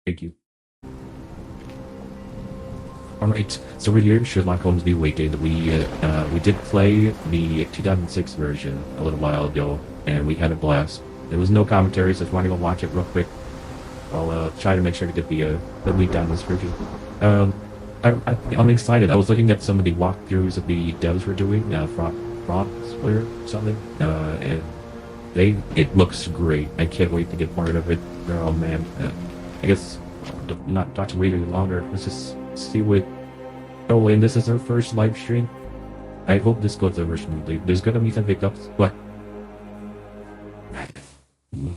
Thank you. Alright, so we're here, Sherlock Holmes The Awakened. We did play the 2006 version a little while ago, and we had a blast. There was no commentary, so if you want to go watch it real quick, I'll try to make sure to get the link down this version. I'm excited. I was looking at some of the walkthroughs that the devs were doing, Frogwares or something, and it looks great. I can't wait to get part of it. Oh man, I guess not to wait any longer. Let's just see what. Oh, and this is our first live stream. I hope this goes over smoothly. There's gonna be some hiccups, but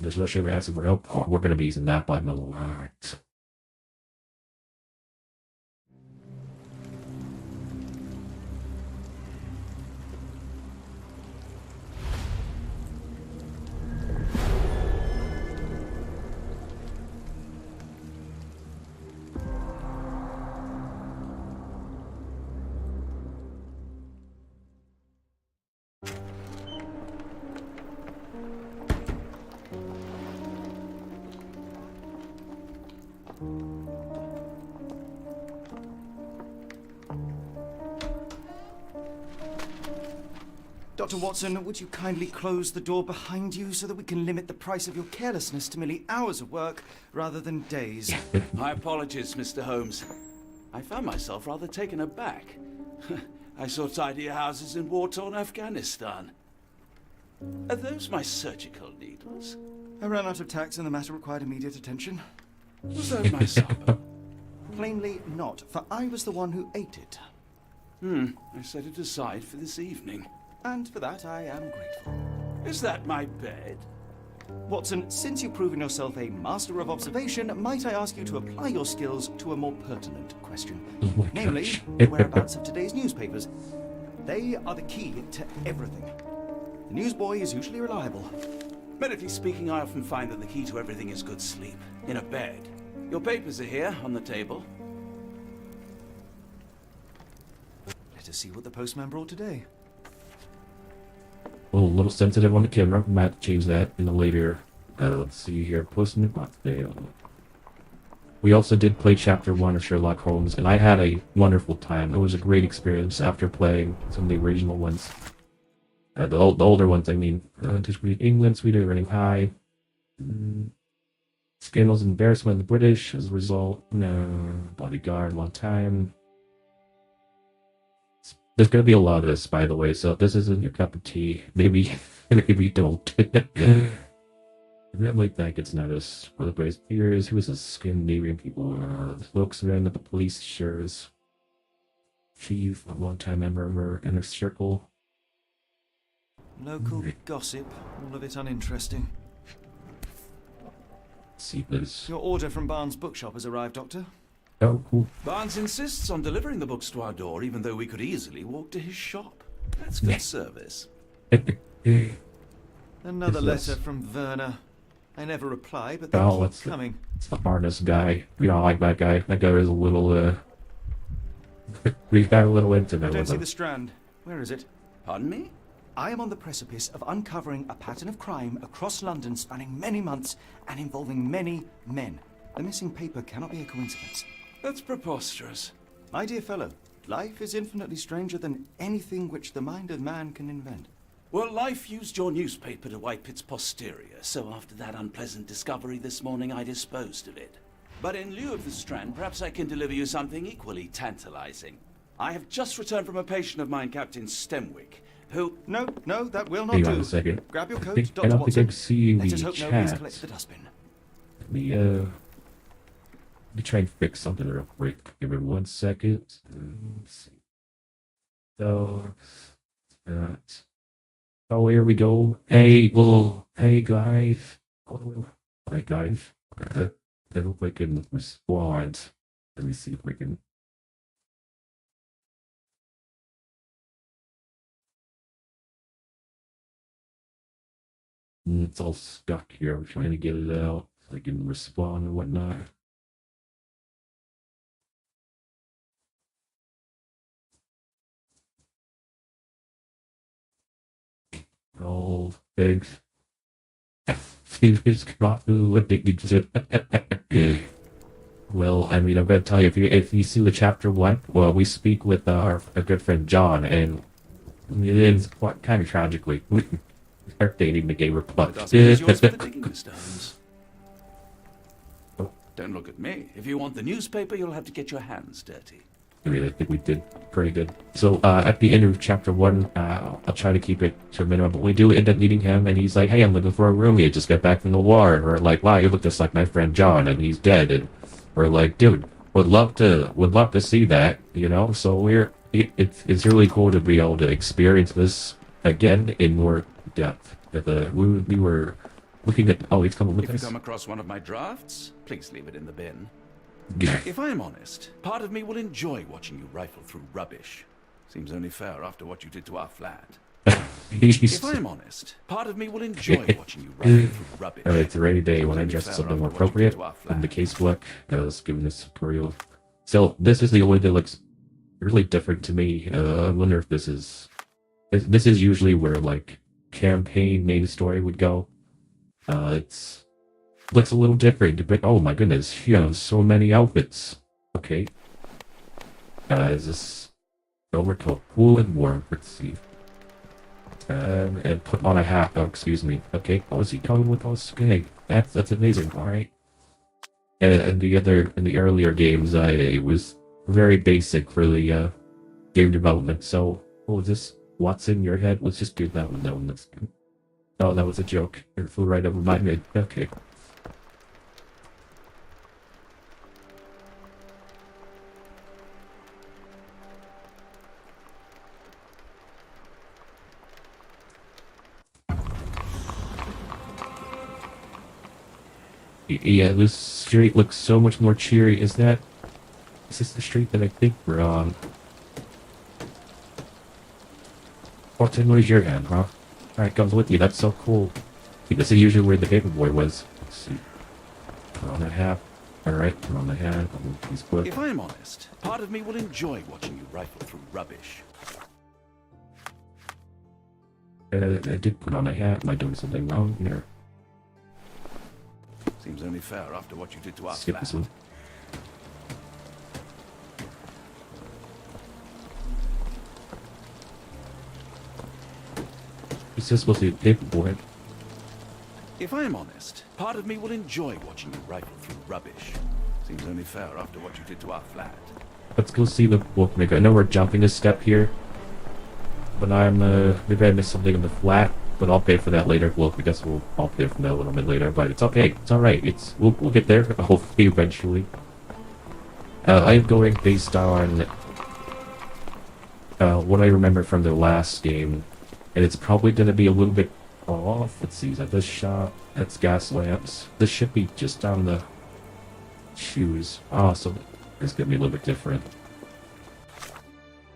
especially if we're asking for help, we're gonna be using that button a lot. Dr. Watson, would you kindly close the door behind you so that we can limit the price of your carelessness to merely hours of work rather than days? My apologies, Mr. Holmes. I found myself rather taken aback. I saw tidier houses in war-torn Afghanistan. Are those my surgical needles? I ran out of tacks and the matter required immediate attention. Was that my supper? Plainly not, for I was the one who ate it. I set it aside for this evening. And for that I am grateful. Is that my bed? Watson, since you've proven yourself a master of observation, might I ask you to apply your skills to a more pertinent question? Namely, the whereabouts of today's newspapers. They are the key to everything. The newsboy is usually reliable. Medically speaking, I often find that the key to everything is good sleep. In a bed. Your papers are here, on the table. Let us see what the postman brought today. Well, a little sensitive on the camera. Might change that in a later. Let's see here. Posting it. We also did play Chapter 1 of Sherlock Holmes, and I had a wonderful time. It was a great experience after playing some of the original ones. The older ones, I mean. Just read England, Sweden, running high. Scandals and embarrassment of the British as a result. No. Bodyguard, long time. There's gonna be a lot of this, by the way, so if this isn't your cup of tea, maybe don't. Like that gets noticed. For the British peers, who is a Scandinavian people? Folks around at the police shares. Chief, a long-time member of our inner circle. Local gossip, all of it uninteresting. Let's see this. Your order from Barnes' bookshop has arrived, Doctor. Oh, cool. Barnes insists on delivering the books to our door, even though we could easily walk to his shop. That's good service. Another letter from Werner. I never reply, but they keep coming. It's the harness guy. We don't like that guy. That guy is a little, we got a little intimate I don't with see him. the Strand. Where is it? Pardon me? I am on the precipice of uncovering a pattern of crime across London spanning many months and involving many men. The missing paper cannot be a coincidence. That's preposterous. My dear fellow, life is infinitely stranger than anything which the mind of man can invent. Well, life used your newspaper to wipe its posterior, so after that unpleasant discovery this morning, I disposed of it. But in lieu of the Strand, perhaps I can deliver you something equally tantalizing. I have just returned from a patient of mine, Captain Stemwick, who... No, that will not Hang do. on a second. Grab your I coat, think, I Dr. don't Watson. think I'm seeing Let the us hope nobody's chat. collected the dustbin. Let me try and fix something real quick. Give me 1 second. Let's see. So, that. Oh, here we go. Hey guys. Hey guys. I hope I can respond. Let me see if we can. It's all stuck here. I'm trying to get it out so I can respond and whatnot. Oh, thanks. It's not what they could say. Well, I mean, I'm gonna tell you, if you see the chapter 1, well, we speak with our good friend John, and it ends quite kind of tragically. Our dating the game The but dustbin is yours for the digging stones. Don't look at me. If you want the newspaper, you'll have to get your hands dirty. I really think we did pretty good. So at the end of chapter 1, I'll try to keep it to a minimum, but we do end up meeting him, and he's like, "Hey, I'm looking for a roomie. Just got back from the war." And we're like, "Wow, you look just like my friend John, and he's dead." And we're like, "Dude, would love to see that, you know." So it's really cool to be able to experience this again in more depth. We were looking at. Oh, he's coming with If you us. come across one of my drafts, please leave it in the bin. Yeah. If I'm honest, part of me will enjoy watching you rifle through rubbish. Seems only fair after what you did to our flat. If I'm honest, part of me will enjoy watching you rifle through rubbish. It's a rainy day when I Seems only dressed fair something after more what you did appropriate to our in the flat. casebook. I was giving this tutorial. So this is the only that looks really different to me. I wonder if this is usually where like campaign main story would go. It's looks a little different, but oh my goodness, you have so many outfits. Okay. Is this over to a cool and warm? Let's see. And put on a hat. Oh, excuse me. Okay. Oh, is he coming with us? Okay. That's amazing. All right. And in the earlier games, I was very basic for the game development. So, what was this? What's in your head? Let's just do that one. No, that's good. Oh, that was a joke. It flew right over my head. Okay. Yeah, this street looks so much more cheery. Is this the street that I think we're on? Fortune, where's your hand, huh? Alright, comes with you. That's so cool. See, this is usually where the paperboy was. Let's see. Put on that hat. Alright, put on the hat. He's quick. If I'm honest, part of me will enjoy watching you rifle through rubbish. I did put on a hat. Am I doing something wrong here? Seems only fair after what you did to our Skip flat. this one. Is this supposed to be a paperboy? If I'm honest, part of me will enjoy watching you rifle through rubbish. Seems only fair after what you did to our flat. Let's go see the bookmaker. I know we're jumping a step here, but maybe I missed something in the flat, but I'll pay for that later. Well, I guess I'll pay for that a little bit later, but it's okay. It's alright. We'll get there, hopefully, eventually. I'm going based on what I remember from the last game, and it's probably going to be a little bit off. Let's see, is that this shop? That's gas lamps. This should be just on the shoes. Oh, so it's going to be a little bit different.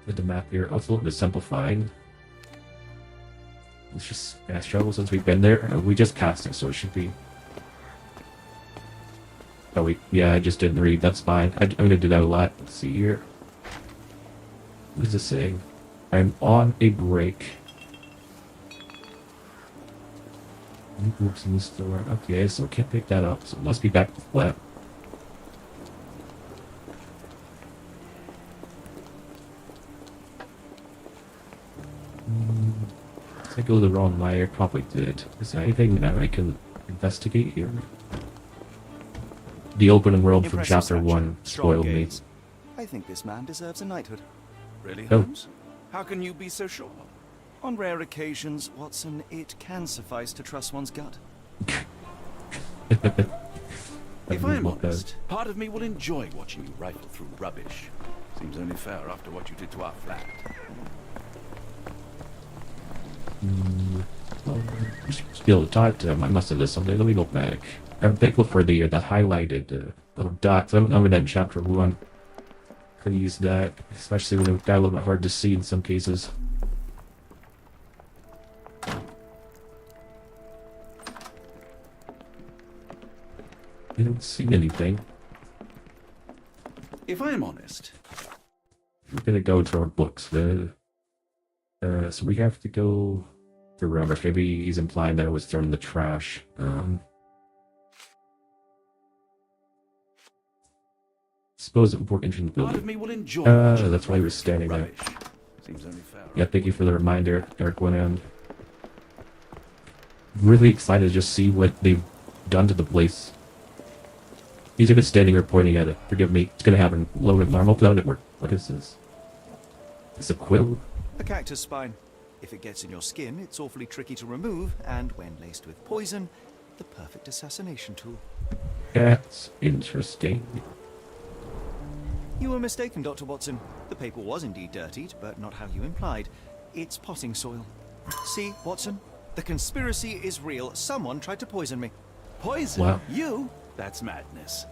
With the map here, I was looking to simplifying. Let's just fast travel since we've been there. We just cast it, so it should be. Oh, yeah, I just didn't read. That's fine. I'm gonna do that a lot. Let's see here. What is it saying? I'm on a break. New books in the store. Okay, so I can't pick that up. So it must be back to flat. I go the wrong way, I probably did. Is there anything that I can investigate here? The opening world from Impressive, chapter Sancho. 1 Strong spoiled me. gaze. I think this man deserves a knighthood. Really, Oh. Holmes? How can you be so sure? On rare occasions, Watson, it can suffice to trust one's gut. If I'm honest, part of me will enjoy watching you rifle through rubbish. Seems only fair after what you did to our flat. Still to talk to him. I must have done something. Let me go back. I'm thankful for the highlighted little dots. I'm in that in chapter 1. Could use that, especially when it got a little bit hard to see in some cases. I don't see anything. If I'm honest, We're gonna go to our books. So we have to go to rubbish. Maybe he's implying that it was thrown in the trash. suppose before entering the Part of building. me will enjoy. That's why he was standing there. Rubbish. Seems only fair. Yeah, thank you for the reminder, Eric went in. Really excited to just see what they've done to the place. He's just standing there pointing at it. Forgive me, it's gonna happen. Load normal without it work. What is this? It's a quill? A cactus spine. If it gets in your skin, it's awfully tricky to remove, and when laced with poison, the perfect assassination tool. That's interesting. You were mistaken, Dr. Watson. The paper was indeed dirtied, but not how you implied. It's potting soil. See, Watson? The conspiracy is real. Someone tried to poison me. Poison? Wow. You? That's madness.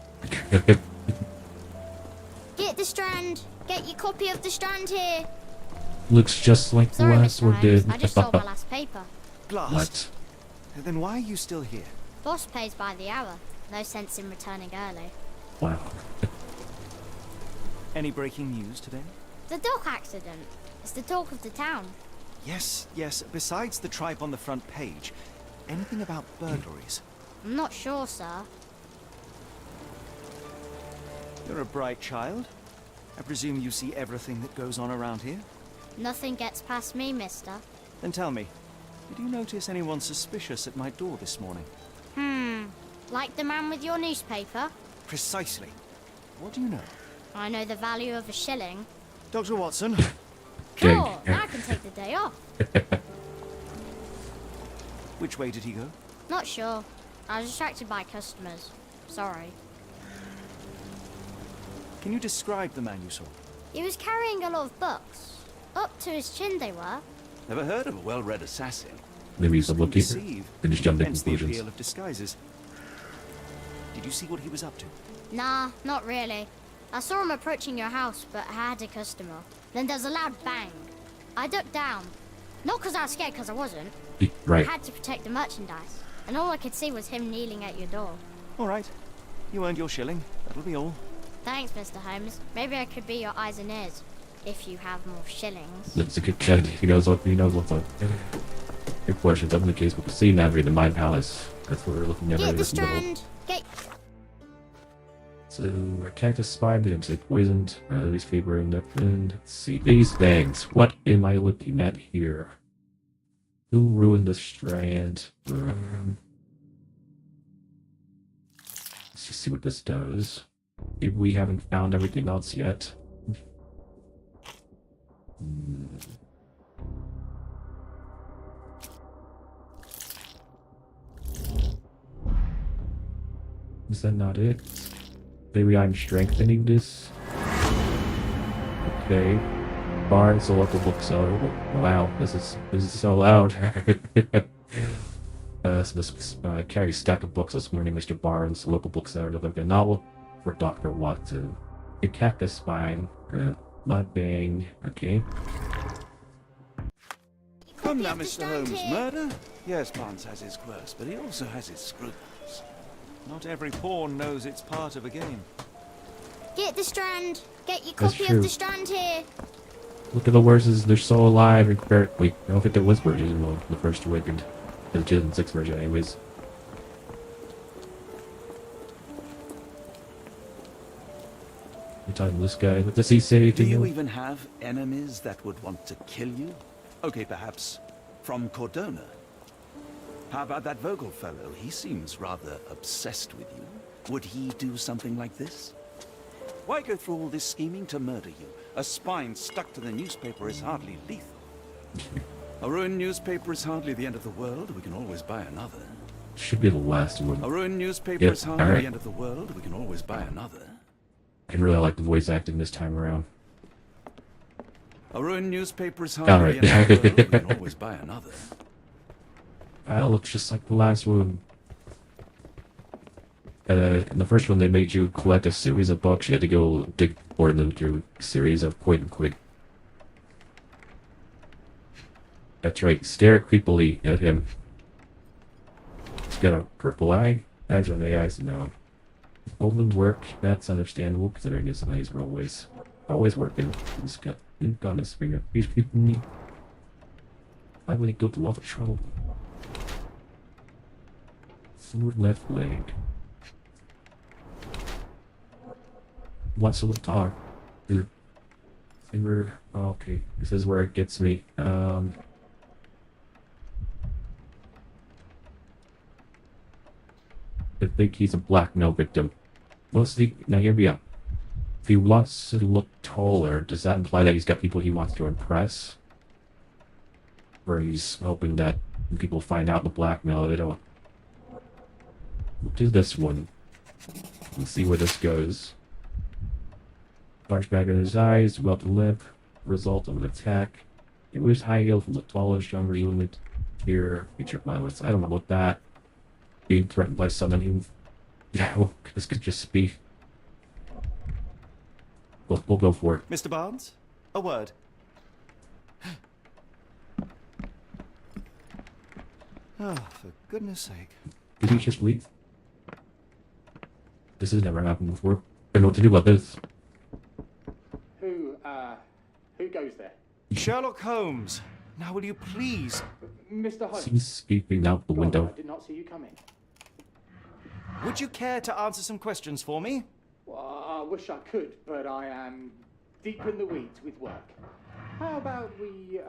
Get the Strand. Get your copy of the Strand here. Looks just like the Sorry, last Mr. one did. Holmes. I just sold my last paper. Blast. What? Then why are you still here? Boss pays by the hour. No sense in returning early. Wow. Any breaking news today? The dock accident. It's the talk of the town. Yes. Besides the tripe on the front page, anything about burglaries? I'm not sure, sir. You're a bright child. I presume you see everything that goes on around here? Nothing gets past me, mister. Then tell me, did you notice anyone suspicious at my door this morning? Like the man with your newspaper? Precisely. What do you know? I know the value of a shilling. Dr. Watson? Dang. Cool, now I can take the day off. Which way did he go? Not sure. I was distracted by customers. Sorry. Can you describe the man you saw? He was carrying a lot of books. Up to his chin they were. Never heard of a well-read assassin. Maybe he's a bookkeeper. Deceive. Then just jumped to Hence the conclusions. appeal of disguises. Did you see what he was up to? Nah, not really. I saw him approaching your house, but I had a customer. Then there's a loud bang. I ducked down. Not because I was scared, because I wasn't. Right. I had to protect the merchandise. And all I could see was him kneeling at your door. All right. You earned your shilling. That'll be all. Thanks, Mr. Holmes. Maybe I could be your eyes and ears. If you have more shillings. That's a good check. He knows what's up. Good question. Double the case with the sea navigate the Mind Palace. That's what we're looking at Get right the in the middle. Strand. Get... So, our cactus spine, they didn't say poisoned. These paper in the end. Let's see. These things. What am I looking at here? Who ruined the strand? Let's just see what this does. If we haven't found everything else yet. Is that not it? Maybe I'm strengthening this. Okay. Barnes, the local bookseller. Wow, this is so loud. So this carries a stack of books this morning. Mr. Barnes, the local bookseller, delivered a novel for Dr. Watson. A cactus spine. Mud bang. Okay. Come now, of the Mr. Strand Holmes. here. Murder? Yes, Barnes has his quirks, but he also has his scruples. Not every pawn knows it's part of a game. Get the Strand. Get your That's copy true. of the Strand here. Look at the horses, they're so alive and wait, I don't think there was versions in the first Awakened. The 2006 version anyways. You're talking to this guy. What does he say to Do you you? even have enemies that would want to kill you? Okay, perhaps from Cordona. How about that Vogel fellow? He seems rather obsessed with you. Would he do something like this? Why go through all this scheming to murder you? A spine stuck to the newspaper is hardly lethal. A ruined newspaper is hardly the end of the world. We can always buy another. Should be the last one. A ruined newspaper Yep, is hardly alright. the end of the world. We can always buy another. I really like the voice acting this time around. A ruined newspaper is hardly Alright. the end of the world. We can always buy another. That looks just like the last one. In the first one, they made you collect a series of books. You had to go dig for them through a series of point and click. That's right, stare creepily at him. He's got a purple eye. Eyes on the eyes, no. Opened work, that's understandable considering his eyes were always working. He's got ink on his finger. He's keeping me. Why would he go to all the trouble? Forward left leg. What's the guitar? Finger. Oh, okay, this is where it gets me. I think he's a black male victim. What's the now here we go. If he wants to look taller, does that imply that he's got people he wants to impress? Or he's hoping that people find out the blackmail, they don't. We'll do this one. Let's see where this goes. Large bag in his eyes, well to lip, result of an attack. It was high heel from the tallest younger unit. Here, feature violence. I don't know about that. Being threatened by someone. Yeah, well, this could just be. We'll go for it. Mr. Barnes, a word. Oh, for goodness sake. Did he just leave? This has never happened before. I don't know what to do about this. Who goes there? Sherlock Holmes, now will you please? Mr. Holmes. He's speaking out the window. I did not see you coming. Would you care to answer some questions for me? Well, I wish I could, but I am deep in the weeds with work. How about we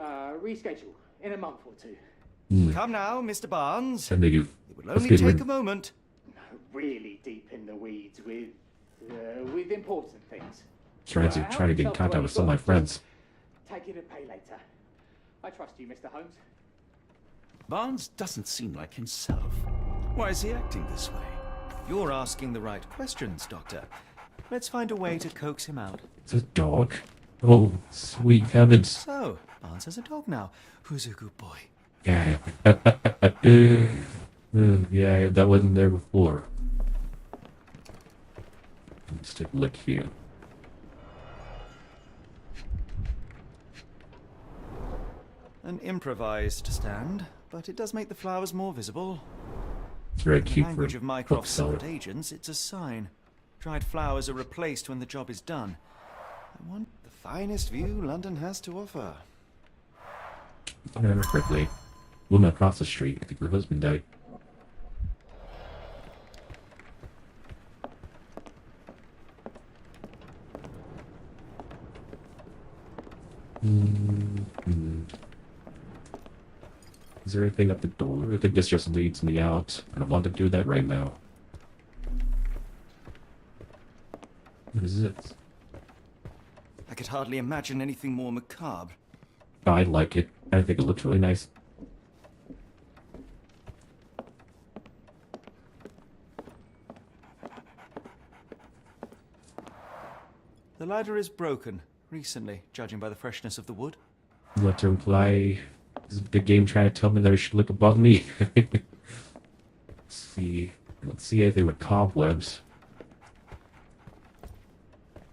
reschedule in a month or two? Come now, Mr. Barnes. And they do. It will Let's only get take rid- a moment. No, really deep in the weeds with important things. Trying to get in contact with some of my friends. Take it and pay later. I trust you, Mr. Holmes. Barnes doesn't seem like himself. Why is he acting this way? You're asking the right questions, Doctor. Let's find a way to coax him out. It's a dog. Oh, sweet heavens. So, Barnes has a dog now. Who's a good boy? Yeah. Yeah, that wasn't there before. Let's take a look here. An improvised stand, but it does make the flowers more visible. It's very In the cute for language a of book Mycroft's seller. secret agents, it's a sign. Dried flowers are replaced when the job is done. I want the finest view London has to offer. If I remember correctly, woman across the street, I think her husband died. Is there anything at the door? I think this just leads me out. I don't want to do that right now. What is it? I could hardly imagine anything more macabre. I like it. I think it looks really nice. The ladder is broken, recently, judging by the freshness of the wood. What to imply? Is the game trying to tell me that I should look above me? Let's see. Let's see anything with cobwebs.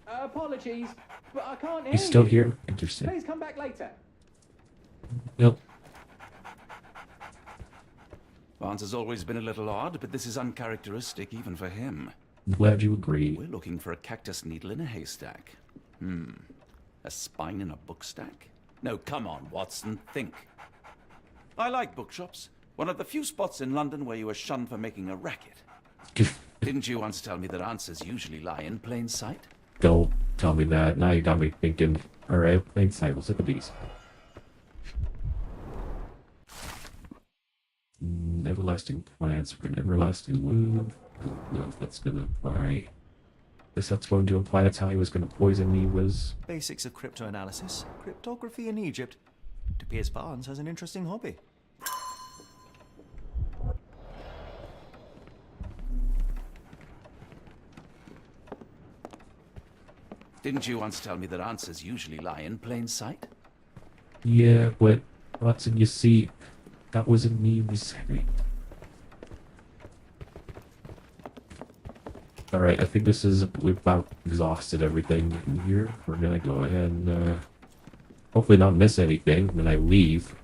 Apologies, but I can't hear He's still you. here? Interesting. Please come back later. Nope. Barnes has always been a little odd, but this is uncharacteristic even for him. I'm glad you agree. We're looking for a cactus needle in a haystack. A spine in a book stack? No, come on, Watson, think. I like bookshops. One of the few spots in London where you are shunned for making a racket. Didn't you once tell me that answers usually lie in plain sight? Don't tell me that. Now you got me thinking. Alright, plain sight. Let's look at these. Everlasting plants for an everlasting wound. I don't know if that's gonna apply. Guess that's going to imply that's how he was gonna poison me was. Basics of cryptoanalysis, cryptography in Egypt. It appears Barnes has an interesting hobby. Didn't you once tell me that answers usually lie in plain sight? Yeah, but Watson, you see, that wasn't me, it was Henry. Alright, I think this is, we've about exhausted everything in here. We're gonna go ahead and, hopefully not miss anything when I leave.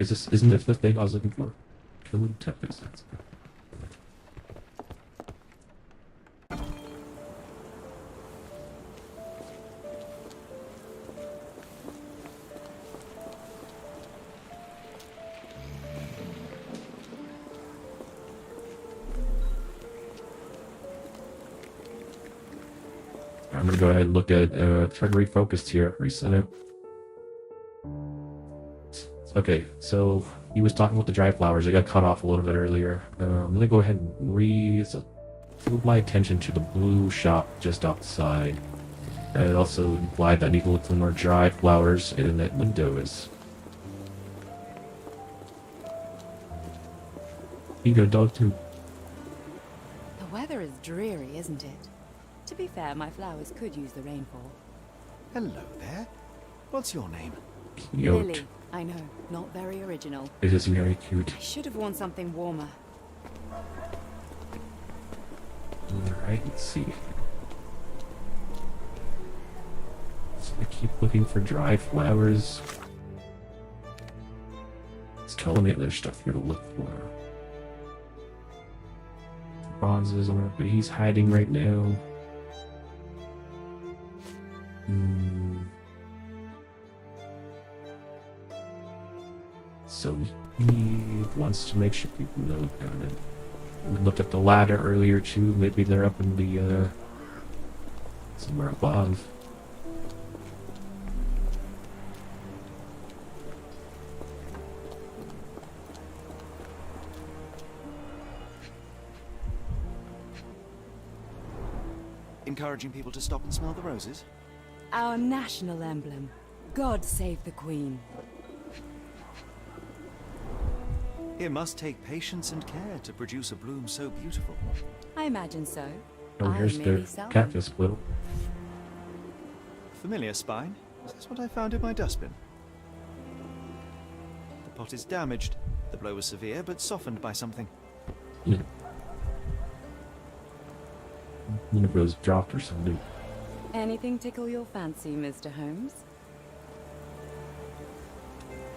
Isn't this the thing I was looking for? Killing Tempest, that's good. I'm gonna go ahead and look at try to refocus here. Reset it. Okay, so he was talking about the dry flowers. I got cut off a little bit earlier. I'm gonna go ahead and move my attention to the blue shop just outside. And it also implied that I need to look for more dry flowers in that windows. You go, dog too. The weather is dreary, isn't it? To be fair, my flowers could use the rainfall. Hello there. What's your name? Cute. Lily, I know, not very original. It is very cute. I should have worn something warmer. Alright, let's see. So I keep looking for dry flowers. It's telling me there's stuff here to look for. Bronzes, but he's hiding right now. So he wants to make sure people know about it. We looked at the ladder earlier too. Maybe they're up in the somewhere above. Encouraging people to stop and smell the roses? Our national emblem. God save the Queen. It must take patience and care to produce a bloom so beautiful. I imagine so. Oh, I here's merely the sell them. cactus blue. Familiar spine? That's what I found in my dustbin. The pot is damaged. The blow was severe, but softened by something. One of those dropped or something. Anything tickle your fancy, Mr. Holmes?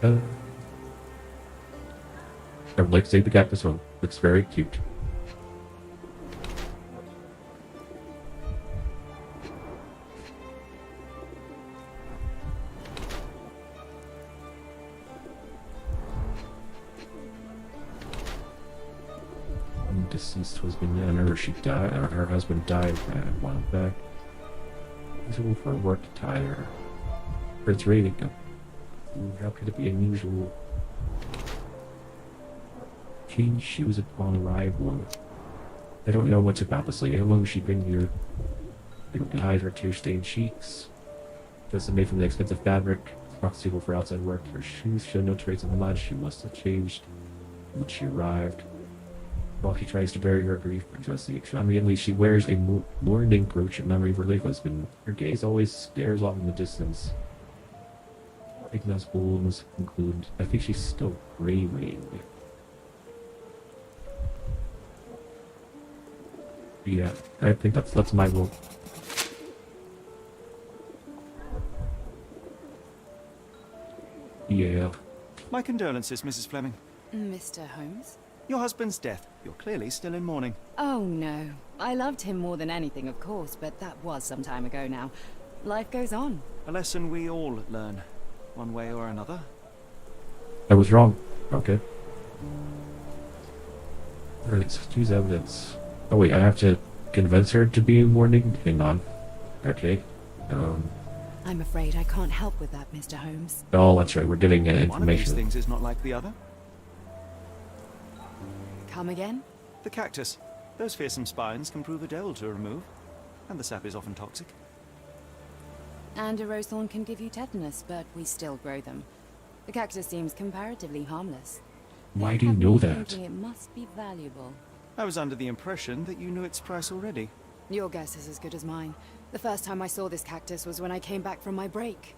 I would like to say the cactus one. Looks very cute. Deceased husband, her husband died a while back. He's looking for work attire. For its rating. How could it be unusual? Change shoes upon arrival. I don't know much about this lady. How long has she been here? They don't hide her tear-stained cheeks. Dress is made from the expensive fabric. Rocks suitable for outside work. Her shoes show no trace of mud. She must have changed when she arrived. While she tries to bury her grief by dressing extravagantly, she wears a mourning brooch in memory of her late husband. Her gaze always stares off in the distance. Ignace Holmes conclude. I think she's still raving. Yeah, I think that's my rule. Yeah. My condolences, Mrs. Fleming. Mr. Holmes? Your husband's death. You're clearly still in mourning. Oh no. I loved him more than anything, of course, but that was some time ago now. Life goes on. A lesson we all learn, one way or another. I was wrong. Okay. Let's use evidence. Oh wait, I have to convince her to be in mourning? Hang on. Okay. I'm afraid I can't help with that, Mr. Holmes. Oh, that's right. We're getting One of these information. things is not like the other. Come again? The cactus. Those fearsome spines can prove a devil to remove, and the sap is often toxic. And a rose thorn can give you tetanus, but we still grow them. The cactus seems comparatively harmless. Why They do you have know me that? thinking it must be valuable. I was under the impression that you knew its price already. Your guess is as good as mine. The first time I saw this cactus was when I came back from my break.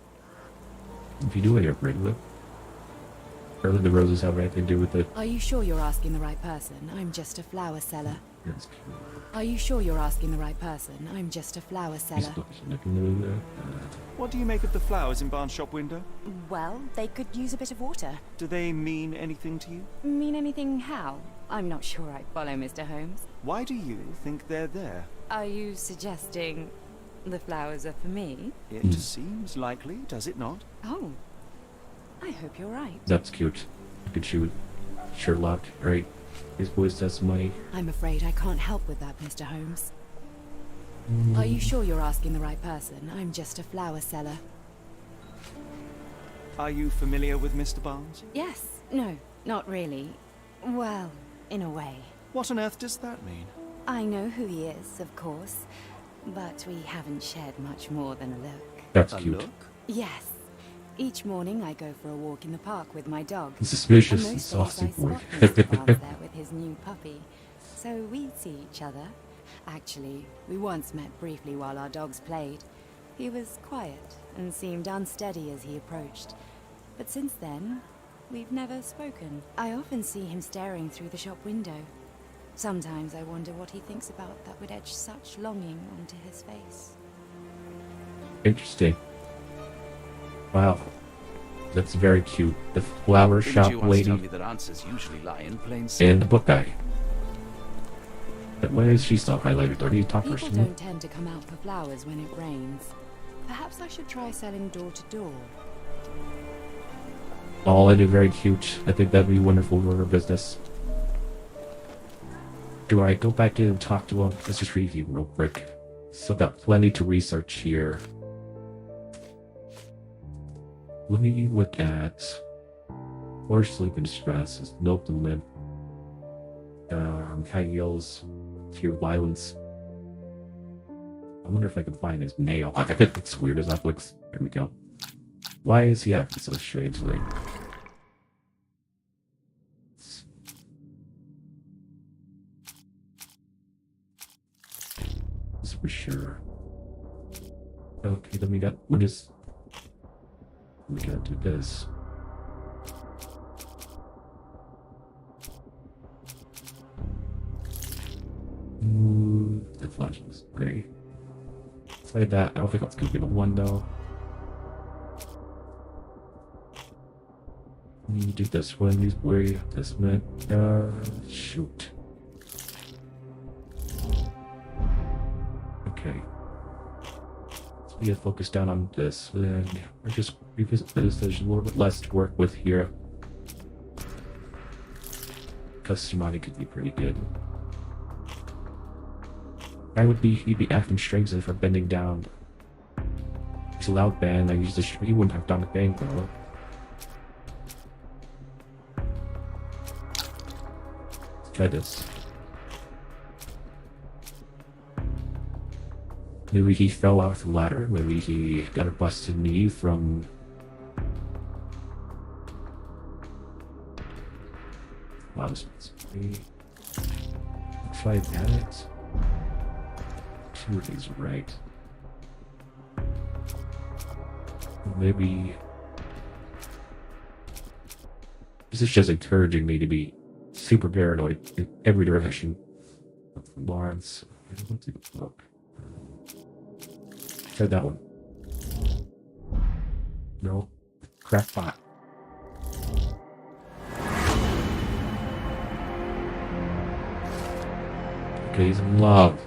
If you do it, you're pretty good. Early the roses have anything to do with it. Are you sure you're asking the right person? I'm just a flower seller. Yes. Are you sure you're asking the right person? I'm just a flower He's seller. looking at What do you make of the flowers in Barnes' shop window? Well, they could use a bit of water. Do they mean anything to you? Mean anything how? I'm not sure I follow, Mr. Holmes. Why do you think they're there? Are you suggesting the flowers are for me? It seems likely, does it not? Oh, I hope you're right. That's cute. You could shoot Sherlock, right? His voice testimony. I'm afraid I can't help with that, Mr. Holmes. Are you sure you're asking the right person? I'm just a flower seller. Are you familiar with Mr. Barnes? Yes. No, not really. Well, in a way. What on earth does that mean? I know who he is, of course, but we haven't shared much more than a look. That's A cute. look? Yes. Each morning I go for a walk in the park with my dog. Suspicious And and most saucy days I boy. spot Mr. Barnes there with his new puppy. So we see each other. Actually, we once met briefly while our dogs played. He was quiet and seemed unsteady as he approached. But since then, we've never spoken. I often see him staring through the shop window. Sometimes I wonder what he thinks about that would etch such longing onto his face. Interesting. Wow. That's very cute. The flower Didn't shop you once tell lady me that answers usually lie in plain sight? and the book guy. But why is she still highlighted? Are you top People person? don't tend to come out for flowers when it rains. Perhaps I should try selling door to door. All in very cute. I think that'd be wonderful for her business. Do I go back in and talk to him? Let's just review real quick. So got plenty to research here. Let me look at or sleep and stress is no limit. High yields, pure violence. I wonder if I can find his nail. I think it's weird as that looks. There we go. Why is he acting so strangely? That's for sure. Okay, then we gotta do this. The flash is great. Play that. I don't think that's gonna be the one though. You do this one, use worry this one. Shoot. Okay. So we gotta focus down on this, and or just revisit this. There's a little bit less to work with here. Customizing could be pretty good. He'd be acting strangely for bending down. It's a loud band. I use the he wouldn't have done a thing though. Let's try this. Maybe he fell off the ladder. Maybe he got a busted knee from. Wow, this one's pretty. Try that. He's right. Maybe this is just encouraging me to be super paranoid in every direction. Lawrence, let's take a look. Try that one. No, crackpot. Okay, he's in love.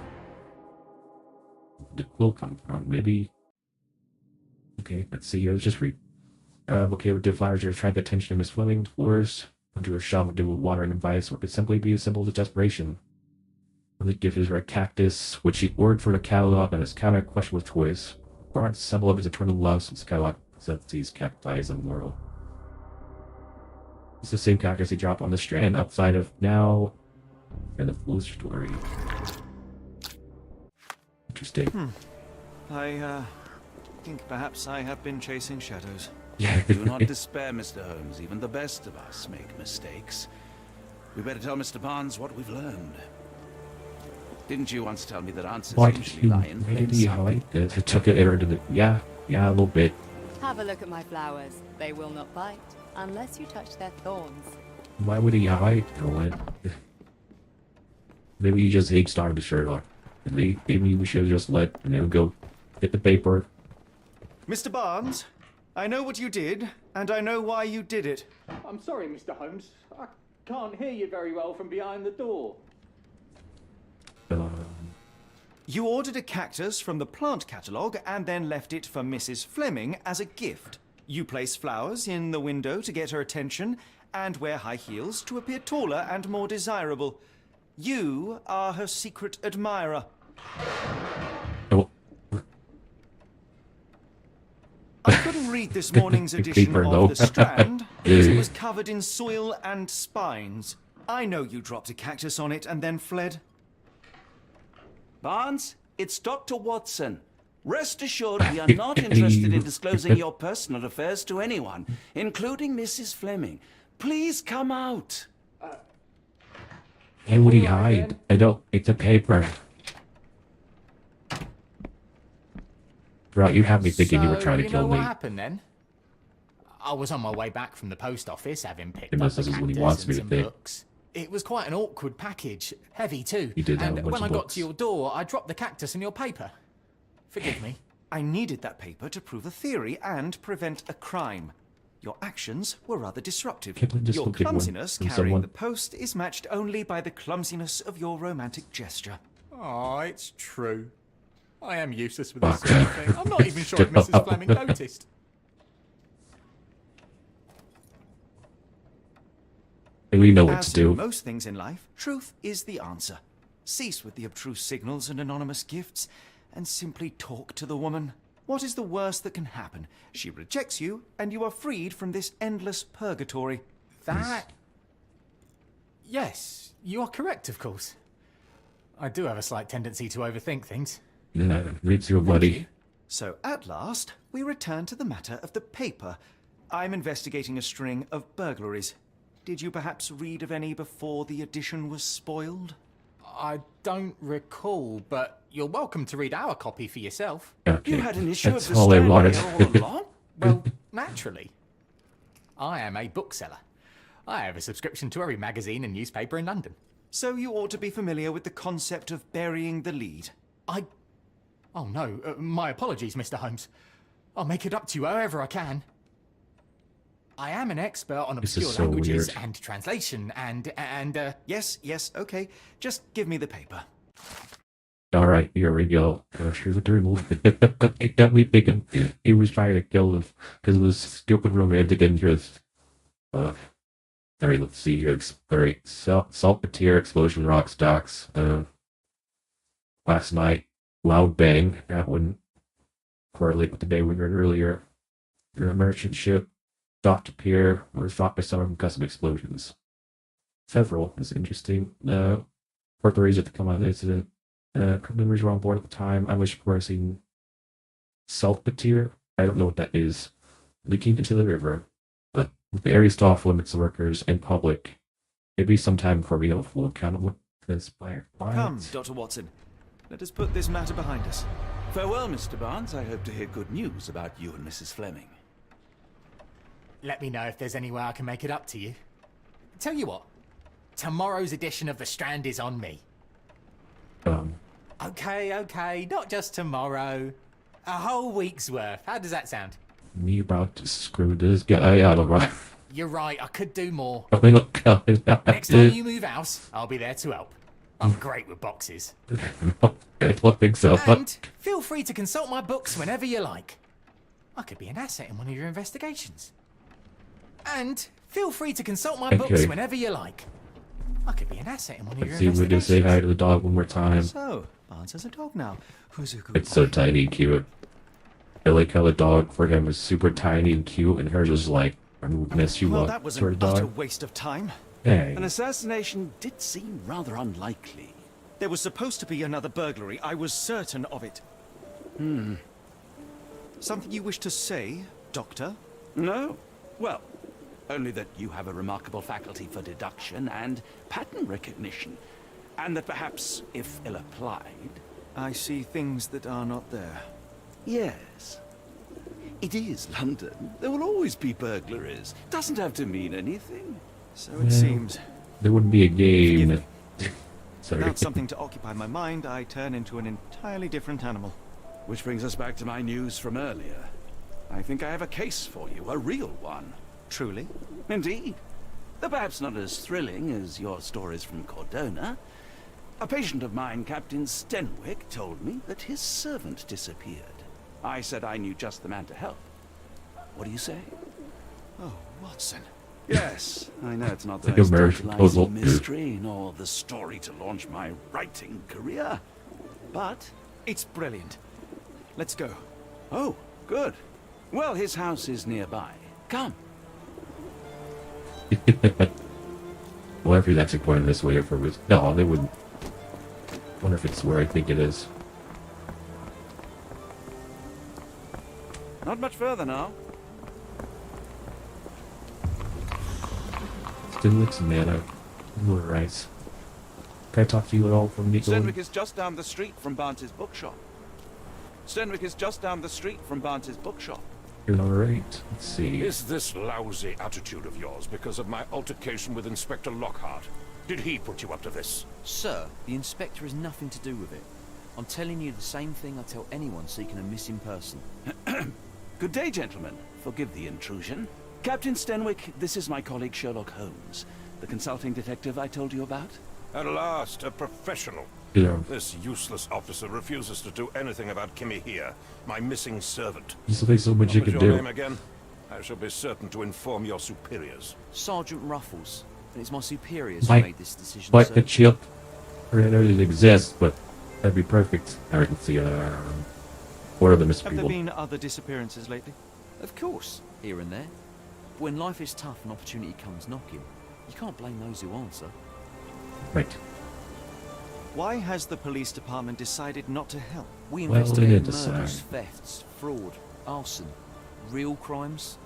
The quill compound, maybe. Okay, let's see. Let's just read. Okay, with flowers, you're attract the attention of Miss Fleming towards under a shovel to water and advice, or it could simply be a symbol of desperation. The gift is a cactus, which he ordered for the catalog, and his counter question with toys. Or a symbol of his eternal love, since the catalog accepts these cacti as immoral. It's the same cactus he dropped on the strand outside of now, and the blue story. Interesting. I think perhaps I have been chasing shadows. Do not despair, Mr. Holmes. Even the best of us make mistakes. We better tell Mr. Barnes what we've learned. Didn't you once tell me that answers Why did usually you lie in plain maybe sight? like this? It took it into the yeah, a little bit. Have a look at my flowers. They will not bite unless you touch their thorns. Why would he hide it? Maybe he just hates talking to Sherlock. Maybe we should just let him go get the paper. Mr. Barnes, I know what you did, and I know why you did it. I'm sorry, Mr. Holmes. I can't hear you very well from behind the door. You ordered a cactus from the plant catalogue and then left it for Mrs. Fleming as a gift. You place flowers in the window to get her attention and wear high heels to appear taller and more desirable. You are her secret admirer. read this morning's edition Paper, of though. The Strand because it was covered in soil and spines. I know you dropped a cactus on it and then fled. Barnes, it's Dr. Watson. Rest assured we are not interested in disclosing your personal affairs to anyone, including Mrs. Fleming. Please come out. Hey, would he hide? I don't. It's a paper. Bro, you have me thinking you were trying to kill me. What happened then? I was on my way back from the post office, having picked Unless up this a is what he cactus wants and me to some think. books. It was quite an awkward package, heavy too. You did have a and bunch when of I got books. to your door, I dropped the cactus and your paper. Forgive me. I needed that paper to prove a theory and prevent a crime. Your actions were rather disruptive. Kipling just Your looked at one clumsiness from carrying someone. the post is matched only by the clumsiness of your romantic gesture. Oh, it's true. I am useless with Fuck. this sort of thing. I'm not even sure if Mrs. Fleming noticed. We know what As to do. in most things in life, truth is the answer. Cease with the obtruse signals and anonymous gifts, and simply talk to the woman. What is the worst that can happen? She rejects you, and you are freed from this endless purgatory. That... Yes, you are correct, of course. I do have a slight tendency to overthink things. Read through, buddy. So, at last, we return to the matter of the paper. I'm investigating a string of burglaries. Did you perhaps read of any before the edition was spoiled? I don't recall, but you're welcome to read our copy for yourself. Okay. You had an issue That's of the all I Strand wanted. here all along? Well, naturally. I am a bookseller. I have a subscription to every magazine and newspaper in London. So you ought to be familiar with the concept of burying the lead. Oh no, my apologies, Mr. Holmes. I'll make it up to you however I can. I am an expert on This is obscure so languages weird. and translation and Yes, okay. Just give me the paper. Alright, here we go. Here's what to remove. It definitely thinking he was trying to kill us because it was stupid romantic interest. Alright, let's see here. Alright, saltpeter, explosion, rock stocks. Last night, loud bang. That wouldn't correlate with the day we heard earlier. You're a merchant ship. Docked pier were shot by some custom explosions. Several is interesting. Port Louisa to come out of the incident. Crew members were on board at the time. I was reversing saltpeter. I don't know what that is. Leaking into the river. But with the area's off limits to workers and public, maybe sometime before we have a full account of what transpired. Come, Dr. Watson. Let us put this matter behind us. Farewell, Mr. Barnes. I hope to hear good news about you and Mrs. Fleming. let me know if there's any way I can make it up to you. Tell you what, tomorrow's edition of The Strand is on me. Okay, not just tomorrow. A whole week's worth. How does that sound? Me about to screw this guy out of my... You're right, I could do more. I mean, look, Next time you move house, I'll be there to help. I'm great with boxes. I don't think so. And feel free to consult my books whenever you like. I could be an asset in one of your investigations. And feel free to consult my books Okay. whenever you like. I could be an asset in one of your Let's see if we can investigations. say hi to the dog one more time. So, Barnes has a dog now. Who's a good It's so boy? tiny and cute. I like how the dog for him is super tiny and cute, and hers is like, I'm gonna mess you Well, up that was sort an of utter dog. waste of time. Hey. An assassination did seem rather unlikely. There was supposed to be another burglary. I was certain of it. Something you wish to say, Doctor? No? Well, only that you have a remarkable faculty for deduction and pattern recognition. And that perhaps, if ill-applied... I see things that are not there. Yes. It is London. There will always be burglaries. Doesn't have to mean anything. So it seems. There wouldn't be a Forgive game. me. Sorry. Without something to occupy my mind, I turn into an entirely different animal. Which brings us back to my news from earlier. I think I have a case for you, a real one. Truly? Indeed. Though perhaps not as thrilling as your stories from Cordona. A patient of mine, Captain Stenwick, told me that his servant disappeared. I said I knew just the man to help. What do you say? Oh, Watson. Yes, I know it's not the Like a most marriage tantalizing proposal. mystery, nor the story to launch my writing career. But, It's brilliant. Let's go. oh, good. Well, his house is nearby. Come. Well, if he's actually pointing this way for his... No, they wouldn't. Wonder if it's where I think it is. Not much further now. Still looks mana. Rice. Can I talk to you at all from Nico? Stenwick is just down the street from Barnes's bookshop. Stenwick is just down the street from Barnes's bookshop. You're alright. Let's see. Is this lousy attitude of yours because of my altercation with Inspector Lockhart? Did he put you up to this? Sir, the inspector has nothing to do with it. I'm telling you the same thing I tell anyone seeking a missing person. Good day, gentlemen. Forgive the intrusion. Captain Stenwick, this is my colleague Sherlock Holmes, the consulting detective I told you about. At last, a professional. Yeah. This useless officer refuses to do anything about Kimmy here, my missing servant. There's so much you What can was your do. name again? I shall be certain to inform your superiors. Sergeant Ruffles, and it's my superiors Mike, who made this decision, Like sir. the chip. I know it exists, but that'd be perfect. Alright, let's see. What are the missing Have there people? been other disappearances lately? Of course, here and there. But when life is tough and opportunity comes knocking, you can't blame those who answer. Right. Why has the police department decided not to help? We Well, they investigate did murders, decide. thefts, fraud, arson, real crimes.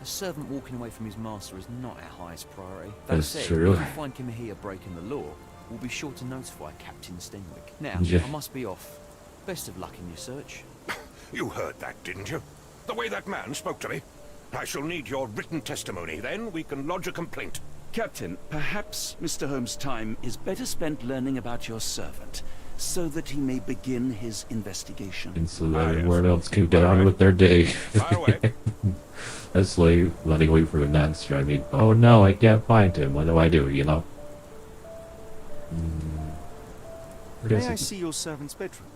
A servant walking away from his master is not our highest priority. That That's said, true. if we find Kimahia breaking the law, we'll be sure to notify Captain Stenwick. Now, Yeah. I must be off. Best of luck in your search. You heard that, didn't you? The way that man spoke to me. I shall need your written testimony, then we can lodge a complaint. Captain, perhaps Mr. Holmes' time is better spent learning about your servant, so that he may begin his investigation. And so Ah, yes. everyone else can get on with their day. Fire away. A slave running away from a master. I mean, oh no, I can't find him. What do I do, you know? Where May is I it? see your servant's bedroom?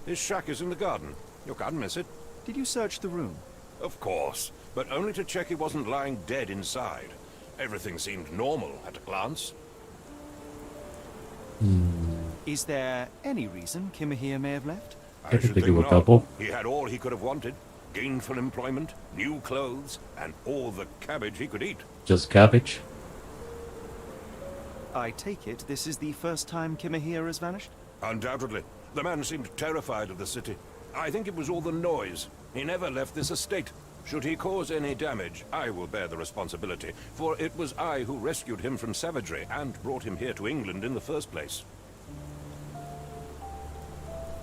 His shack is in the garden. You can't miss it. Did you search the room? Of course, but only to check he wasn't lying dead inside. Everything seemed normal at a glance. Is there any reason Kimahia may have left? I Can't should think think of a not. couple. He had all he could have wanted. Gainful employment, new clothes, and all the cabbage he could eat. Just cabbage? I take it this is the first time Kimahia has vanished? Undoubtedly. The man seemed terrified of the city. I think it was all the noise. He never left this estate. Should he cause any damage, I will bear the responsibility, for it was I who rescued him from savagery and brought him here to England in the first place.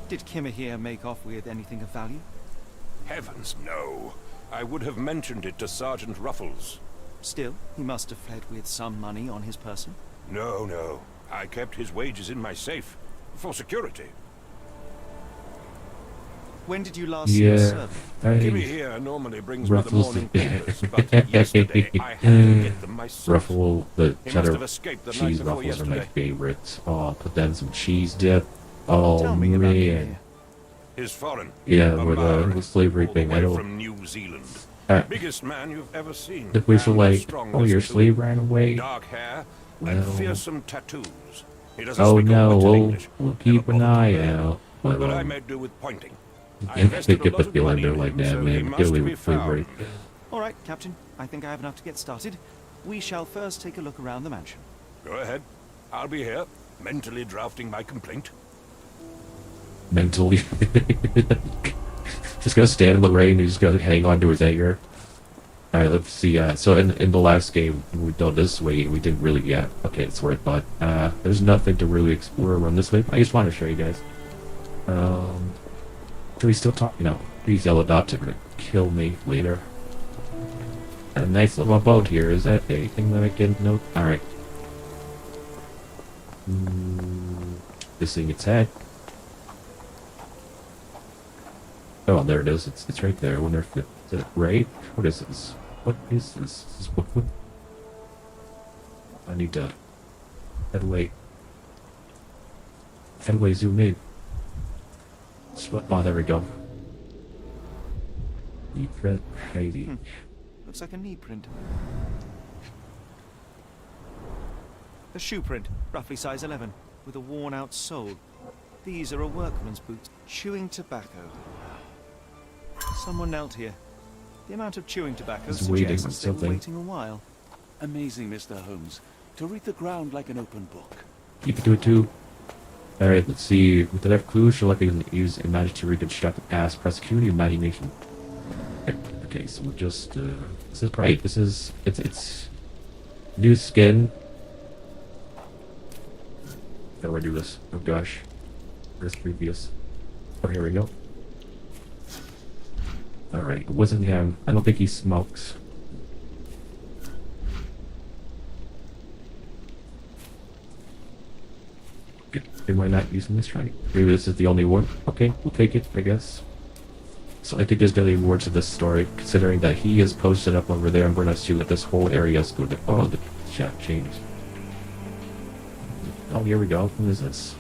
Did Kimahia make off with anything of value? Heavens, no. I would have mentioned it to Sergeant Ruffles. Still, he must have fled with some money on his person. No, no. I kept his wages in my safe. For security. When did you last see your Yeah. servant? Kimmy here normally brings me the Ruffles. morning papers, but yesterday I had to get them myself. Ruffle, the He must cheddar have escaped the night cheese before ruffles are my yesterday. favorites. Oh, put down some cheese dip. Oh Tell me about man. Kimahia. His foreign. Yeah, A with Maori, the slavery all thing. the I way don't. from New Zealand. Alright. Biggest man you've ever seen. If we feel and like, strong oh, as your a slave ran away. Dark hair Well. and fearsome tattoos. He doesn't Oh speak a no, word of we'll English. keep Never an bothered eye to learn. out. But I may do with pointing. I I invested think a if lot I of feel money under in like him, that, so he man, must get away be with slavery. found. All right, Captain. I think I have enough to get started. We shall first take a look around the mansion. Go ahead. I'll be here, mentally drafting my complaint. Mentally. Just gonna stand in the rain and just gonna hang on to his anger. Alright, let's see. So in the last game, we've done this way. We didn't really, yeah. Okay, it's worth it, but there's nothing to really explore around this way. I just want to show you guys. Do we still talk? You know, these yellow dots are gonna kill me later. A nice little boat here. Is that anything that I can note? Alright. Missing its head. Oh, there it is. It's right there. I wonder if is it right? What is this? What is this? What? I need to headway zoom in. Oh, there we go. Deep red lady. Looks like a knee print. A shoe print, roughly size 11, with a worn-out sole. These are a workman's boots, chewing tobacco. Someone knelt here. The amount of chewing tobacco He's waiting suggests on they were something. waiting a while. Amazing, Mr. Holmes. To read the ground like an open book. You can do it too. Alright, let's see. With the left clue, Sherlock can use and manage to reconstruct the past prosecuting imagination. Okay, so we'll just this is right. This is it's new skin. How do I do this? Oh gosh. Where's previous? Oh, here we go. Alright, it wasn't him. I don't think he smokes. They might not using this right. Maybe this is the only one. Okay, we'll take it, I guess. So I think there's really more to this story, considering that he is posted up over there, and we're not sure that this whole area is going to. Oh, the chat changed. Oh, here we go. What is this?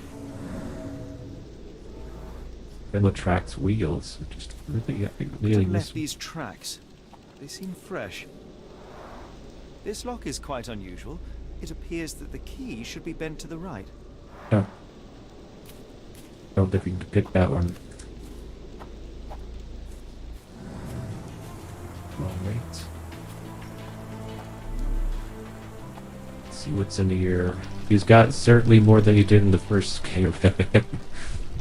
Then the tracks wheels. Just really Left these tracks. They seem fresh. This lock is quite unusual. It appears that the key should be bent to the right. Oh. I don't think we can pick that one. Alright. Let's see what's in here. He's got certainly more than he did in the first game.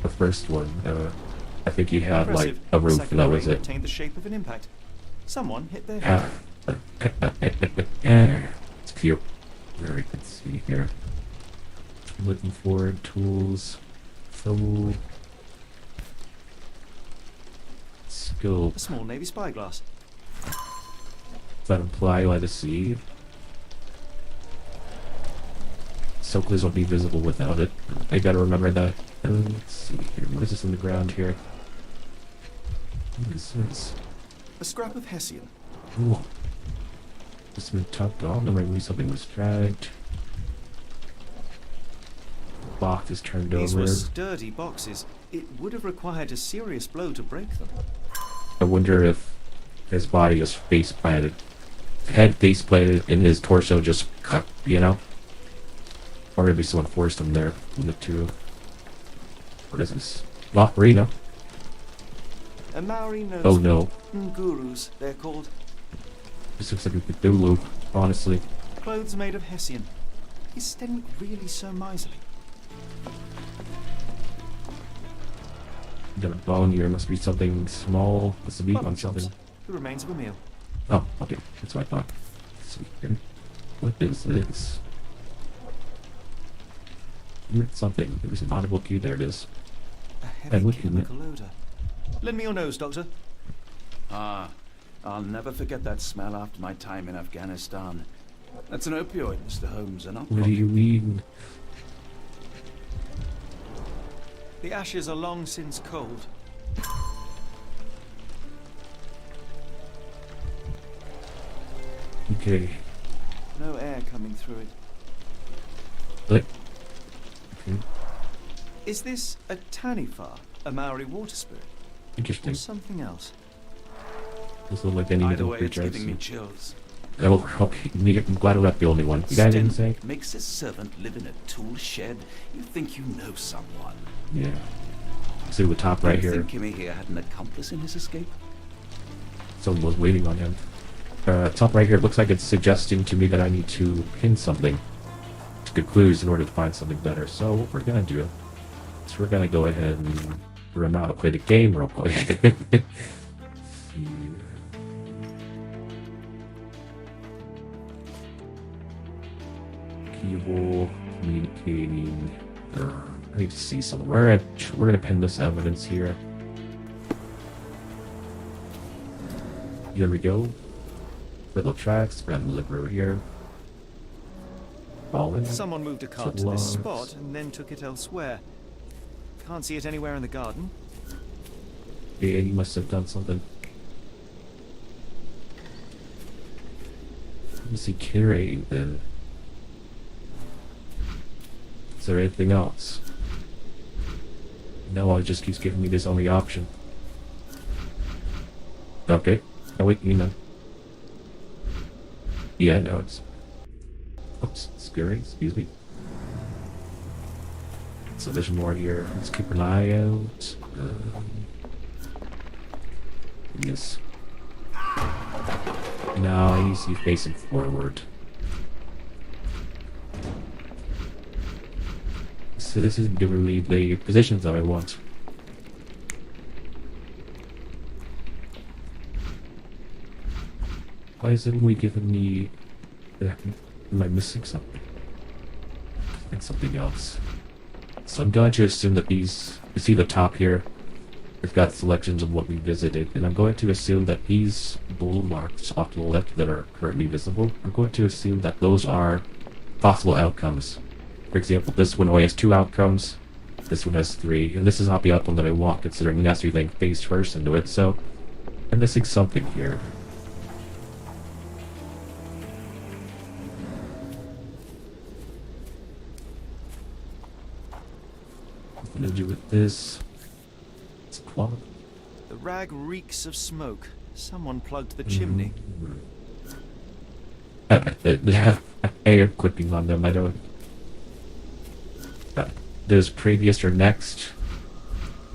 The first one. I think he had like Impressive. a roof Second and that was ring it. retained the shape of an impact. Someone hit their head. It's cute. Very good. See here. Looking for tools. So scope. A small navy spyglass. Does that imply let us see? So clues won't be visible without it. I gotta remember that. Let's see here. What is this in the ground here? What is this? A scrap of Hessian. Ooh. This has been tucked on. Maybe something was dragged. Box is turned These over. were sturdy boxes. It would have required a serious blow to break them. I wonder if his body is face planted. Head face planted and his torso just cut, you know? Or maybe someone forced him there. One of the two. What is this? Lock-Reno. A Maori knows. Oh no. Ngurus, they're called. This looks like a Cthulhu, honestly. Clothes made of Hessian. Is Stenwick really so miserly? Got a bone here. Must be something small. What's the meat on something? The remains of a meal. Oh, okay. That's what I thought. Let's see here. What is this? Something. It was an audible cue. There it is. A heavy And looking at chemical odor. Lend me your nose, Doctor. Ah, I'll never forget that smell after my time in Afghanistan. That's an opioid, Mr. Holmes, and I'll what do you mean? The ashes are long since cold. Okay. No air coming through it. Click. Okay. Is this a Tanifar, a Maori water spirit, Interesting. or something else? Doesn't look like any Either little way, it's creature I've giving me seen. chills. Oh, okay. I'm glad I'm not the only one. You guys didn't say? Stenwick makes his servant live in a tool shed. You think you know someone. Yeah. See the top right Do you here. think Kimmy here had an accomplice in his escape? Someone was waiting on him. Top right here, it looks like it's suggesting to me that I need to pin something to get clues in order to find something better. So what we're gonna do is we're gonna go ahead and run out and play the game real quick. Keyboard communicating. I need to see something. We're gonna pin this evidence here. Here we go. Little tracks, grab the liver here. All in. Someone moved a cart to this spot and then took it elsewhere. Can't see it anywhere in the garden. Yeah, he must have done something. What was he carrying then? Is there anything else? No, it just keeps giving me this only option. Okay. Oh wait, you know. Yeah, no, it's... Oops, scary, excuse me. So there's more here. Let's keep an eye out. Yes. Now I need to be facing forward. So this isn't giving me the positions that I want. Why isn't we giving me... Am I missing something? And something else. So I'm going to assume that these... You see the top here? We've got selections of what we visited, and I'm going to assume that these blue marks off to the left that are currently visible, I'm going to assume that those are possible outcomes. For example, this one only has 2 outcomes, this one has 3, and this is not the outcome that I want, considering that's laying face first into it, so I'm missing something here. What to do with this? It's quality. The rag reeks of smoke. Someone plugged the chimney. They have air clipping on them, I don't... There's previous or next,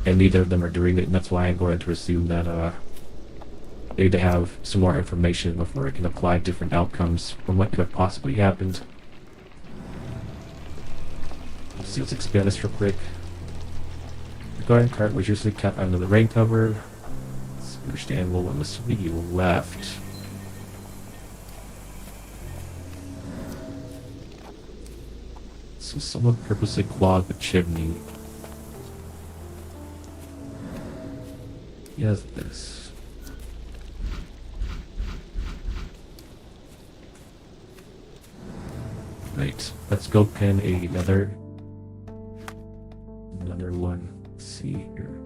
and neither of them are doing it, and that's why I'm going to assume that they need to have some more information before I can apply different outcomes from what could have possibly happened. So let's expand this real quick. The garden cart was usually kept under the rain cover. It's understandable what must be left. So someone purposely clogged the chimney. Yes, this. Right, let's go pin another one. Let's see here.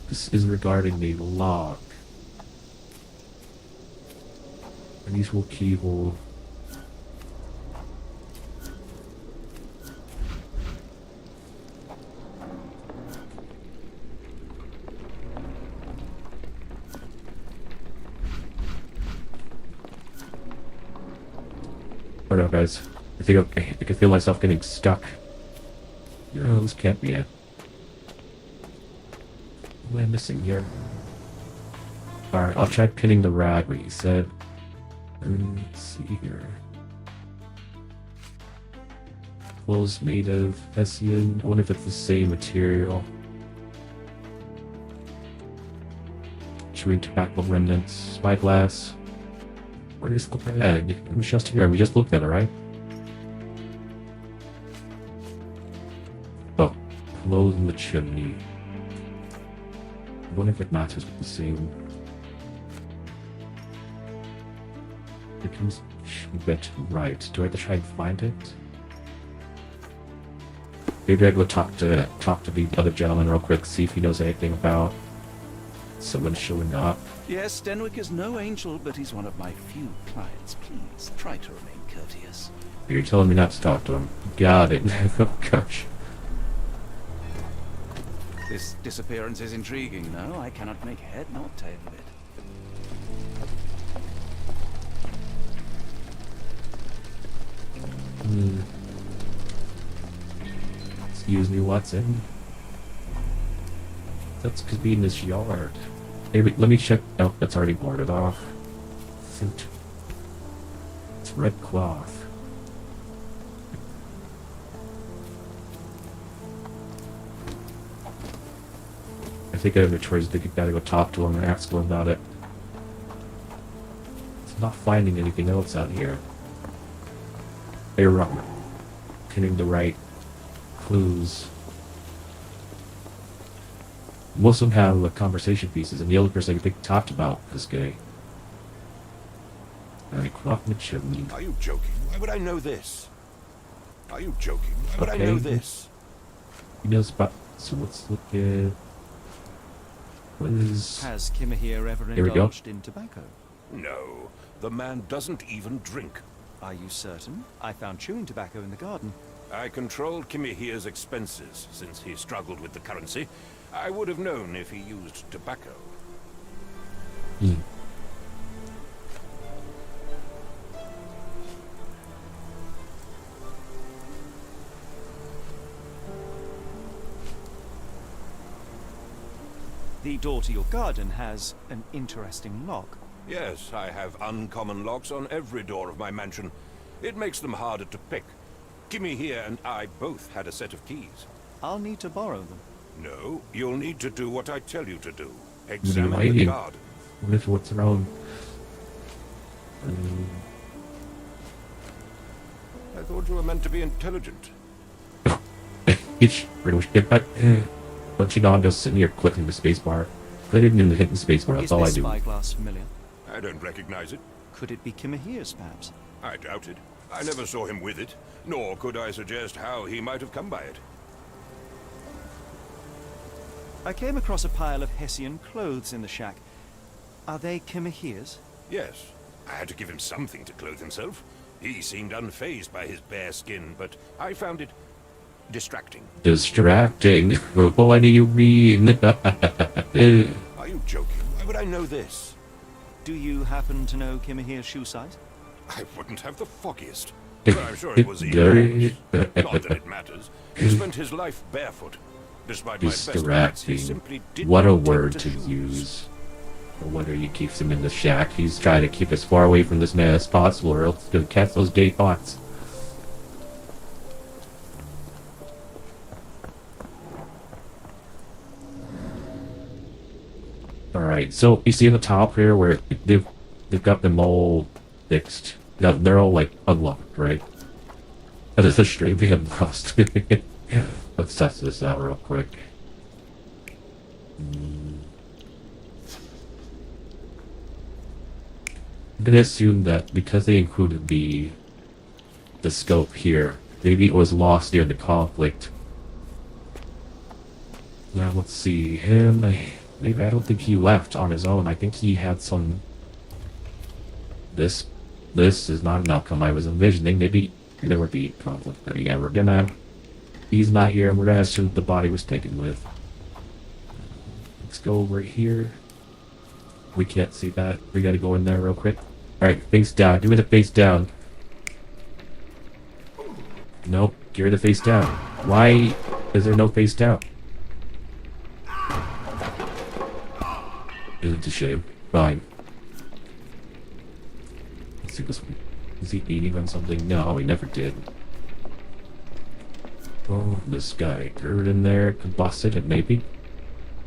This is regarding the log. Unusual keyhole. I don't know, guys. I think I can feel myself getting stuck. No, this can't be it. What am I missing here? Alright, I'll try pinning the rag, what you said. Let's see here. Clothes made of Hessian. I wonder if it's the same material. Chewing tobacco remnants. Spyglass. Where is the rag? It was just here. We just looked at it, right? Oh. Clothes in the chimney. I wonder if it matches with the same. It comes a bit right. Do I have to try and find it? Maybe I go talk to the other gentleman real quick, see if he knows anything about someone showing up. Yes, Denwick is no angel, but he's one of my few clients. Please, try to remain courteous. You're telling me not to talk to him. Got it. Oh gosh. This disappearance is intriguing, no? I cannot make head nor tail of it. Excuse me, Watson. That's could be in this yard. Maybe let me check. Oh, that's already boarded off. It's red cloth. I think I have a choice. I think you gotta go talk to him and ask him about it. It's not finding anything else out here. You're wrong. Getting the right clues. Most of them have conversation pieces, and the only person I think talked about this guy. Alright, clock in the chimney. Are you joking? Why would I know this? Are you joking? Why would I know this? He knows about. So let's look at. What is. Has Kimahir ever Here we go. indulged in tobacco? No, the man doesn't even drink. Are you certain? I found chewing tobacco in the garden. I controlled Kimihir's expenses since he struggled with the currency. I would have known if he used tobacco. The door to your garden has an interesting lock. Yes, I have uncommon locks on every door of my mansion. It makes them harder to pick. Kimmy here and I both had a set of keys. I'll need to borrow them. No, you'll need to do what I tell you to do. What are you Examine the hiding? garden. What's wrong? I thought you were meant to be intelligent. It's pretty much it, but you know, I'm just sitting here clicking the spacebar. Clicking and hitting the spacebar, that's Is all I this do. spyglass familiar? I don't recognize it. Could it be Kimahir's, perhaps? I doubt it. I never saw him with it, nor could I suggest how he might have come by it. I came across a pile of Hessian clothes in the shack. Are they Kimahir's? Yes, I had to give him something to clothe himself. He seemed unfazed by his bare skin, but I found it distracting. Distracting? What do you mean? Are you joking? Why would I know this? Do you happen to know Kimahir's shoe size? I wouldn't have the foggiest. But I'm sure it was enormous. Not that it matters. He spent his life barefoot. Despite my best efforts, he simply did What a not take word to to shoes. use. No wonder he keeps him in the shack. He's trying to keep as far away from this man as possible, or else he's gonna catch those gay thoughts. Alright, so you see in the top here where they've got them all fixed. Now they're all like unlocked, right? And it's a straight being lost. Let's test this out real quick. I'm gonna assume that because they included the scope here, maybe it was lost during the conflict. Now let's see him. Maybe I don't think he left on his own. I think he had some. This is not an outcome I was envisioning. Maybe there would be conflict. But yeah, we're gonna. He's not here, and we're gonna assume the body was taken with. Let's go over here. We can't see that. We gotta go in there real quick. Alright, face down. Do it the face down. Nope, give it the face down. Why is there no face down? It's a shame. Fine. Let's see this one. Is he eating on something? No, he never did. Oh, this guy. Threw it in there, combusted it, maybe.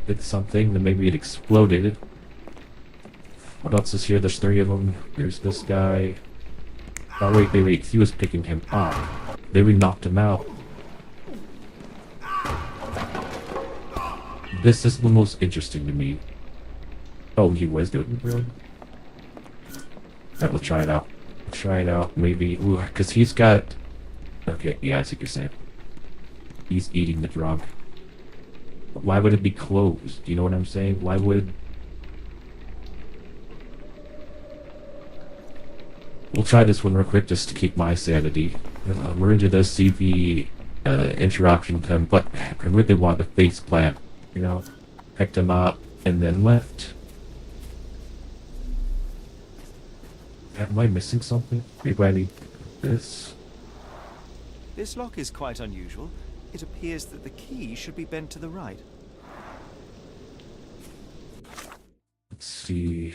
Did something, then maybe it exploded. What else is here? There's 3 of them. There's this guy. Oh, wait. He was picking him up. Maybe knocked him out. This is the most interesting to me. Oh, he was doing it, really? Alright, we'll try it out. Try it out, maybe. Ooh, because he's got... Okay, yeah, I see what you're saying. He's eating the drug. But why would it be closed? Do you know what I'm saying? Why would... We'll try this one real quick just to keep my sanity. We're into the CV interaction with him, but I really want the face plant. You know, picked him up and then left. Am I missing something? Maybe I need this. This lock is quite unusual. It appears that the key should be bent to the right. Let's see.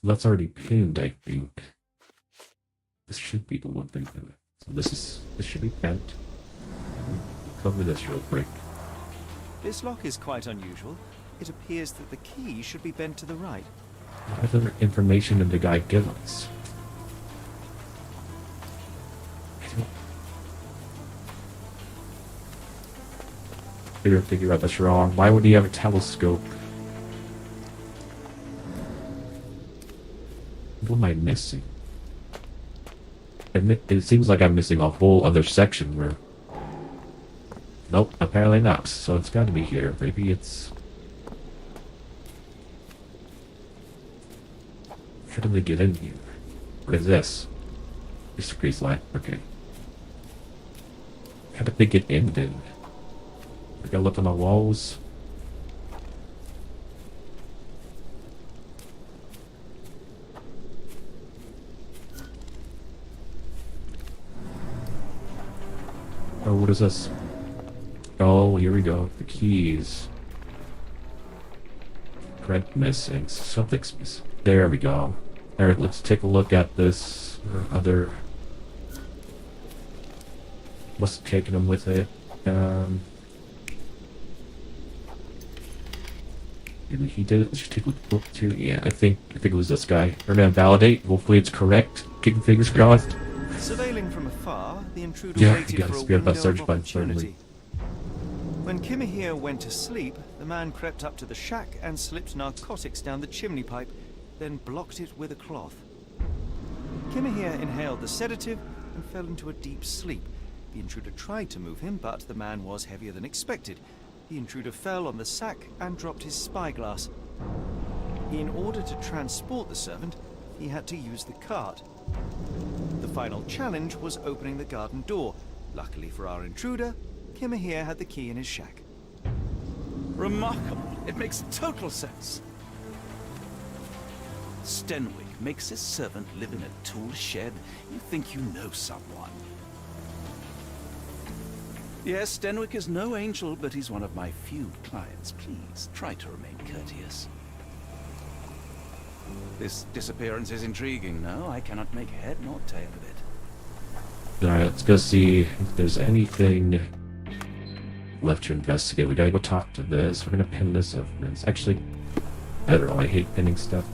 That's already pinned, I think. This should be the one thing. So this should be bent. Cover this real quick. This lock is quite unusual. It appears that the key should be bent to the right. What other information did the guy give us? I don't figure out that's wrong. Why would he have a telescope? What am I missing? It seems like I'm missing a whole other section where... Nope, apparently not. So it's gotta be here. Maybe it's... How do they get in here? What is this? It's a grease line. Okay. How did they get in then? I gotta look on the walls. Oh, what is this? Oh, here we go. The keys. Print missing. Something's missing. There we go. Alright, let's take a look at this other... Must have taken him with it. He did it. Should take a look at the book too. Yeah, I think it was this guy. We're gonna validate. Hopefully it's correct. Keeping fingers crossed. Surveilling from afar, the intruder Yeah, waited you gotta for a speed up that window search of button, certainly. opportunity. When Kimahir went to sleep, the man crept up to the shack and slipped narcotics down the chimney pipe, then blocked it with a cloth. Kimahir inhaled the sedative and fell into a deep sleep. The intruder tried to move him, but the man was heavier than expected. The intruder fell on the sack and dropped his spyglass. In order to transport the servant, he had to use the cart. The final challenge was opening the garden door. Luckily for our intruder, Kimahir had the key in his shack. Remarkable. It makes total sense. Stenwick makes his servant live in a tool shed. You think you know someone. Yes, Stenwick is no angel, but he's one of my few clients. Please, try to remain courteous. This disappearance is intriguing, no? I cannot make head nor tail of it. Alright, let's go see if there's anything left to investigate. We gotta go talk to this. We're gonna pin this up. It's actually, I don't know, I hate pinning stuff.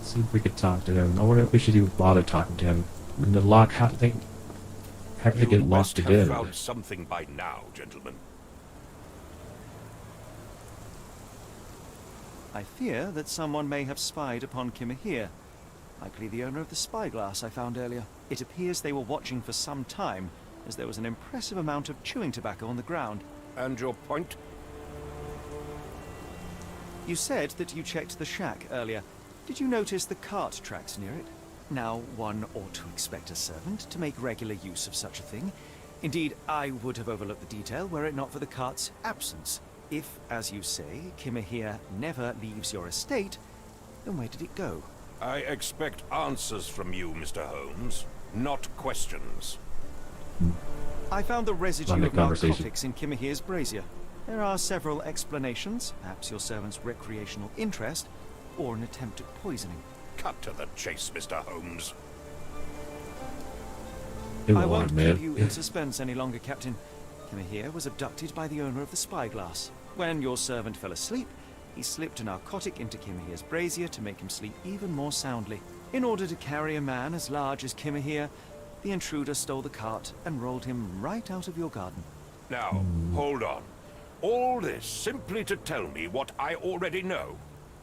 See if we could talk to him. I wonder if we should even bother talking to him. And the lock, how did they get You locked must have in? found something by now, gentlemen. I fear that someone may have spied upon Kimahir. Likely the owner of the spyglass I found earlier. It appears they were watching for some time, as there was an impressive amount of chewing tobacco on the ground. And your point? You said that you checked the shack earlier. Did you notice the cart tracks near it? Now, one ought to expect a servant to make regular use of such a thing. Indeed, I would have overlooked the detail were it not for the cart's absence. If, as you say, Kimahir never leaves your estate, then where did it go? I expect answers from you, Mr. Holmes, not questions. I found the residue Lovely of conversation. narcotics in Kimahir's brazier. There are several explanations, perhaps your servant's recreational interest, or an attempt at poisoning. Cut to the chase, Mr. Holmes. Come I on, won't man. keep you in suspense any longer, Captain. Kimahir was abducted by the owner of the spyglass. When your servant fell asleep, he slipped a narcotic into Kimahir's brazier to make him sleep even more soundly. In order to carry a man as large as Kimahir, the intruder stole the cart and rolled him right out of your garden. Now, hold on. All this simply to tell me what I already know.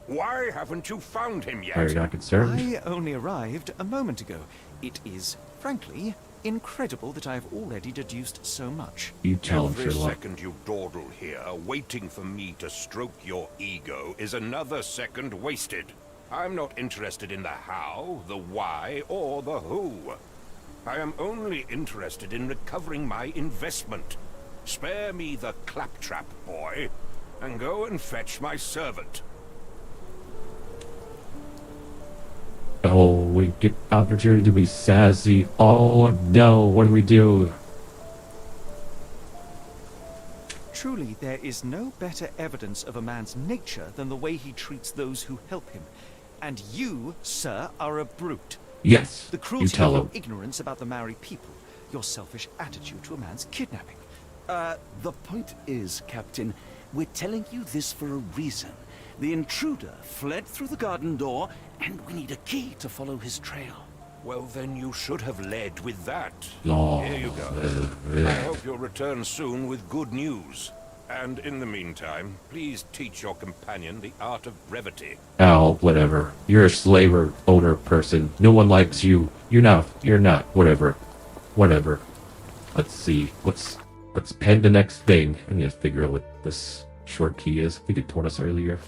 Why haven't you found him yet? Are you not concerned? I only arrived a moment ago. It is, frankly, incredible that I have already deduced so much. You tell him, Every Sherlock. second you dawdle here, waiting for me to stroke your ego, is another second wasted. I'm not interested in the how, the why, or the who. I am only interested in recovering my investment. Spare me the claptrap, boy, and go and fetch my servant. Oh, we get opportunity to be sassy. Oh no, what do we do? Truly, there is no better evidence of a man's nature than the way he treats those who help him. And you, sir, are a brute. Yes, The you cruelty of tell your him. ignorance about the Maori people, your selfish attitude to a man's kidnapping. The point is, Captain, we're telling you this for a reason. The intruder fled through the garden door, and we need a key to follow his trail. Well, then you should have led with that. Oh, Here you go. I hope you'll return soon with good news. And in the meantime, please teach your companion the art of brevity. Al, whatever. You're a slaver owner person. No one likes you. You're not. Whatever. Whatever. Let's see. Let's pen the next thing. I need to figure out what this short key is. I think it told us earlier.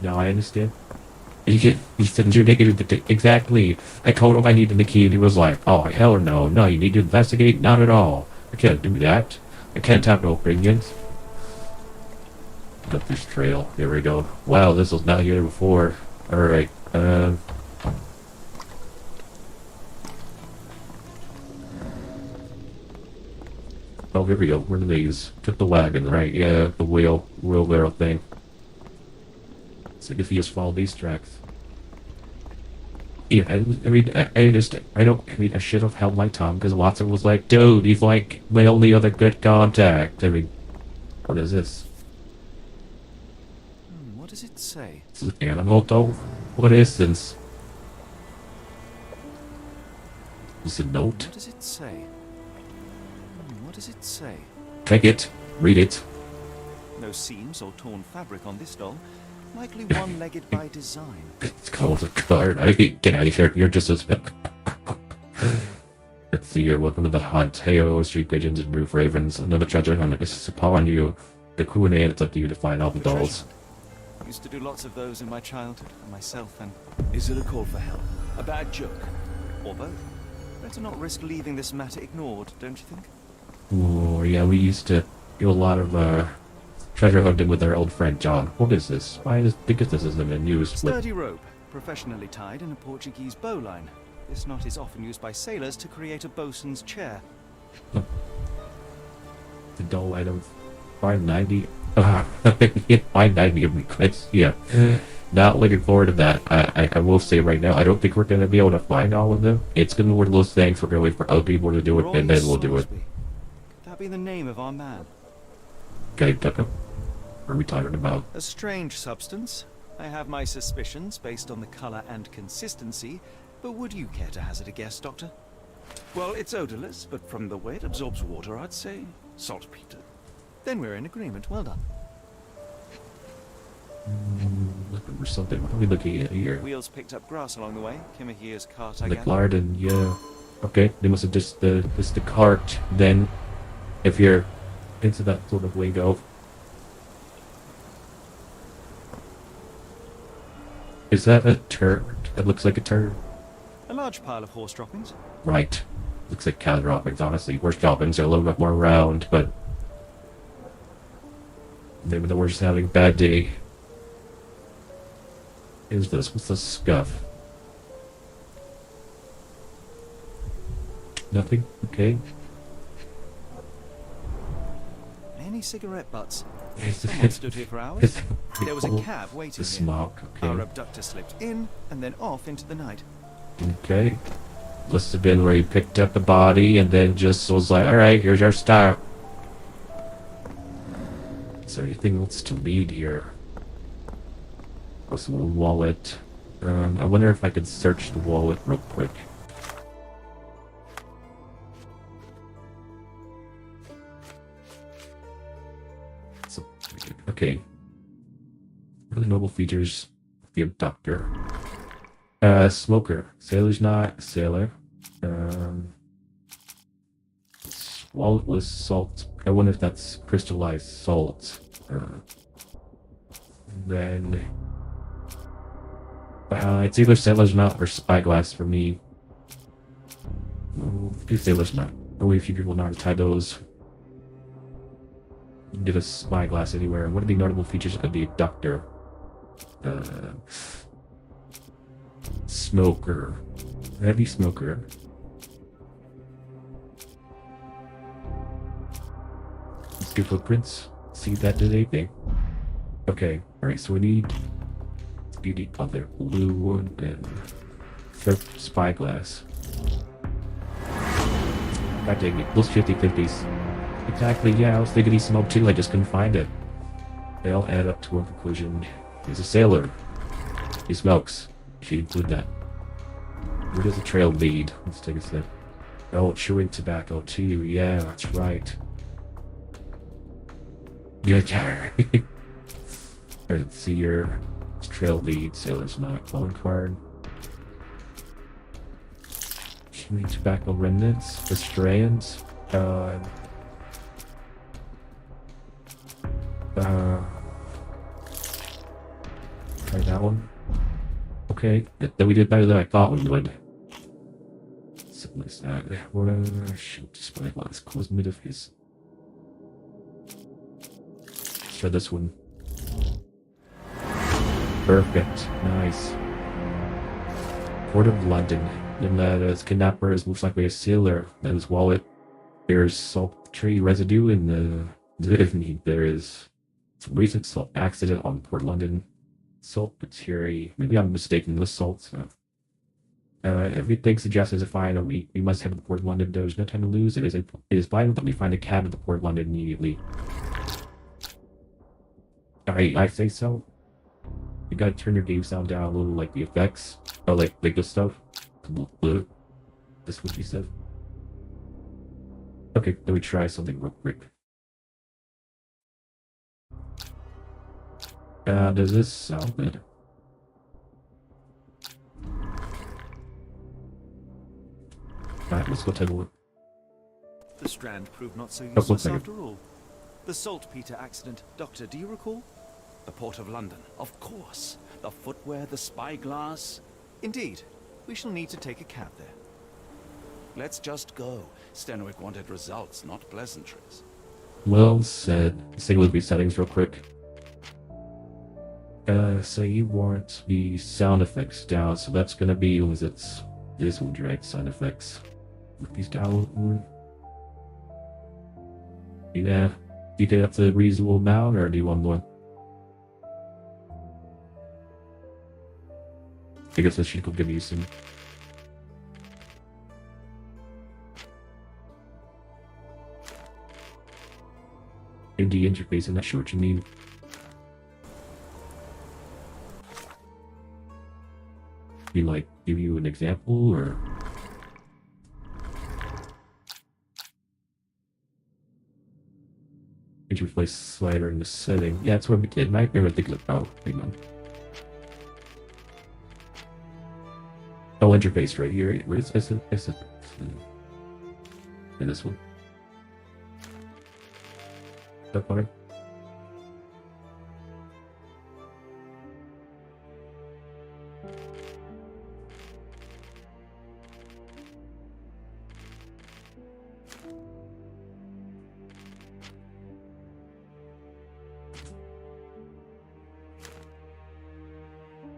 Now I understand. He said you negative. Exactly. I told him I needed the key, and he was like, "Oh hell no! No, you need to investigate. Not at all. I can't do that. I can't have no opinions." up this trail. There we go. Wow, this was not here before. Alright, oh, here we go. Where are these? Took the wagon, right? Yeah, the wheelbarrow thing. So if you just follow these tracks. Yeah, I mean, I should have held my tongue, because Watson was like, dude, he's like my only other good contact. I mean, what is this? What does it say? This is animal though? What is this? Is it a note? What does it say? What does it say? Take it. Read it. No seams or torn fabric on this doll. Likely one-legged by design. It's called a card. I get out of here. You're just as Let's see here. Welcome to the hunt. Hey-o, street pigeons and roof ravens. Another treasure hunt is upon you. The Q&A, it's up to you to find all the dolls. Used to do lots of those in my childhood for myself and... Is it a call for help? A bad joke? or both. Better not risk leaving this matter ignored, don't you think? Oh, yeah, we used to do a lot of, treasure hunting with our old friend John. What is this? Because this isn't in use. Sturdy rope, professionally tied in a Portuguese bowline. This knot is often used by sailors to create a bosun's chair. The dull item, 590. Hit 590 of me clicks. Yeah. Not looking forward to that. I will say right now, I don't think we're going to be able to find all of them. It's going to be one of those things we're going to wait for other people to do it, and then we'll do it. Could that be the name of our man? Okay, what are we talking about? A strange substance. I have my suspicions based on the color and consistency, but would you care to hazard a guess, Doctor? Well, it's odorless, but from the way it absorbs water, I'd say saltpeter. Then we're in agreement. Well done. Looking for something. What are we looking at here? Wheels picked up grass along the way. Kimahir's cart, I The guess. garden, yeah. Okay, they must have just the cart. Then, if you're into that sort of lingo, is that a turd? It looks like a turd. A large pile of horse droppings. Right. Looks like cow droppings, honestly. Horse droppings are a little bit more round, but maybe the horse is having a bad day. Is this? What's the scuff? Nothing? Okay. Any cigarette butts? It's Someone stood here for hours. There was a cab waiting The here. smoke, Our okay. abductor slipped in and then off into the night. Okay. Must have been where he picked up the body and then just was like, alright, here's our stop. Is there anything else to read here? What's the wallet? I wonder if I could search the wallet real quick. So, okay. Really noble features of the abductor. Smoker. Sailor's not a sailor. Walletless salt. I wonder if that's crystallized salt. Then... it's either sailor's knot or spyglass for me. Do sailor's knot. Only a few people know how to tie those. Get a spyglass anywhere. What are the notable features of the abductor? Smoker. Heavy smoker. Let's do footprints. See if that did anything. Okay, alright, so we need beauty other blue and spyglass. God dang it, those 50-50s. Exactly, yeah, I was thinking he smoked too, I just couldn't find it. They all add up to a conclusion. He's a sailor. He smokes. Should include that. Where does the trail lead? Let's take a sip. Oh, chewing tobacco too, yeah, that's right. Good. Let's see your trail lead, sailor's knot, fallen card. Chewing tobacco remnants, the strands. Try that one. Okay, then we did better than I thought we would. Something like that. We're shoot, display glass, close mid of his. Try this one. Perfect. Nice. Port of London. And that his kidnapper is most likely a sailor. And his wallet bears sultry residue in there is some recent salt accident on Port London. Salt material. Maybe I'm mistaken with salt. Everything suggests as a fine we must head to Port of London. There's no time to lose. It is vital that we find a cab at the Port of London immediately. I say so. You gotta turn your game sound down a little, like the effects, or like this stuff. This what you said. Okay, let me try something real quick. Does this sound good? Alright, let's go take a look. The Strand proved not so one useless second. after all. The saltpeter accident. Doctor, do you recall? The Port of London, of course. The footwear, the spyglass. Indeed. We shall need to take a cab there. Let's just go. Stenwick wanted results, not pleasantries. Well said. Let's take a look at these settings real quick. So you want the sound effects down, so that's gonna be, this will drag sound effects. Put these down. Yeah. Do you think that's a reasonable amount, or do you want more? I guess this should give you some. AD interface, I'm not sure what you mean. You like give you an example, or interface slider in the setting? Yeah, that's what we did. Might be thinking about. Hang on. Oh, interface right here. Where is it? And this one. Is that fine?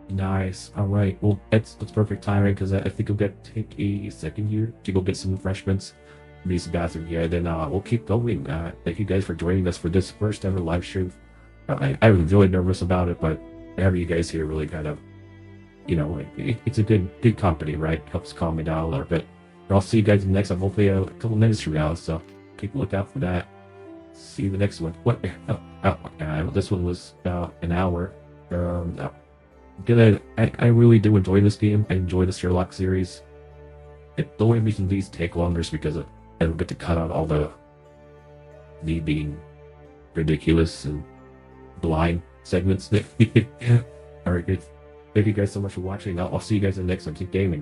Nice. All right. Well, that's perfect timing because I think we'll take a second here to go get some refreshments, use the bathroom here. Then we'll keep going. Thank you guys for joining us for this first ever live stream. I was really nervous about it, but having you guys here really kind of, it's a good company, right? Helps calm me down a little bit. But I'll see you guys in the next one. Hopefully a couple minutes from now. So keep a lookout for that. See you in the next one. What? This one was about an hour. I really do enjoy this game. I enjoy the Sherlock series. The only reason these take longer is because I don't get to cut out all the me being ridiculous and blind segments. Alright, good. Thank you guys so much for watching. I'll see you guys in the next one. Keep gaming.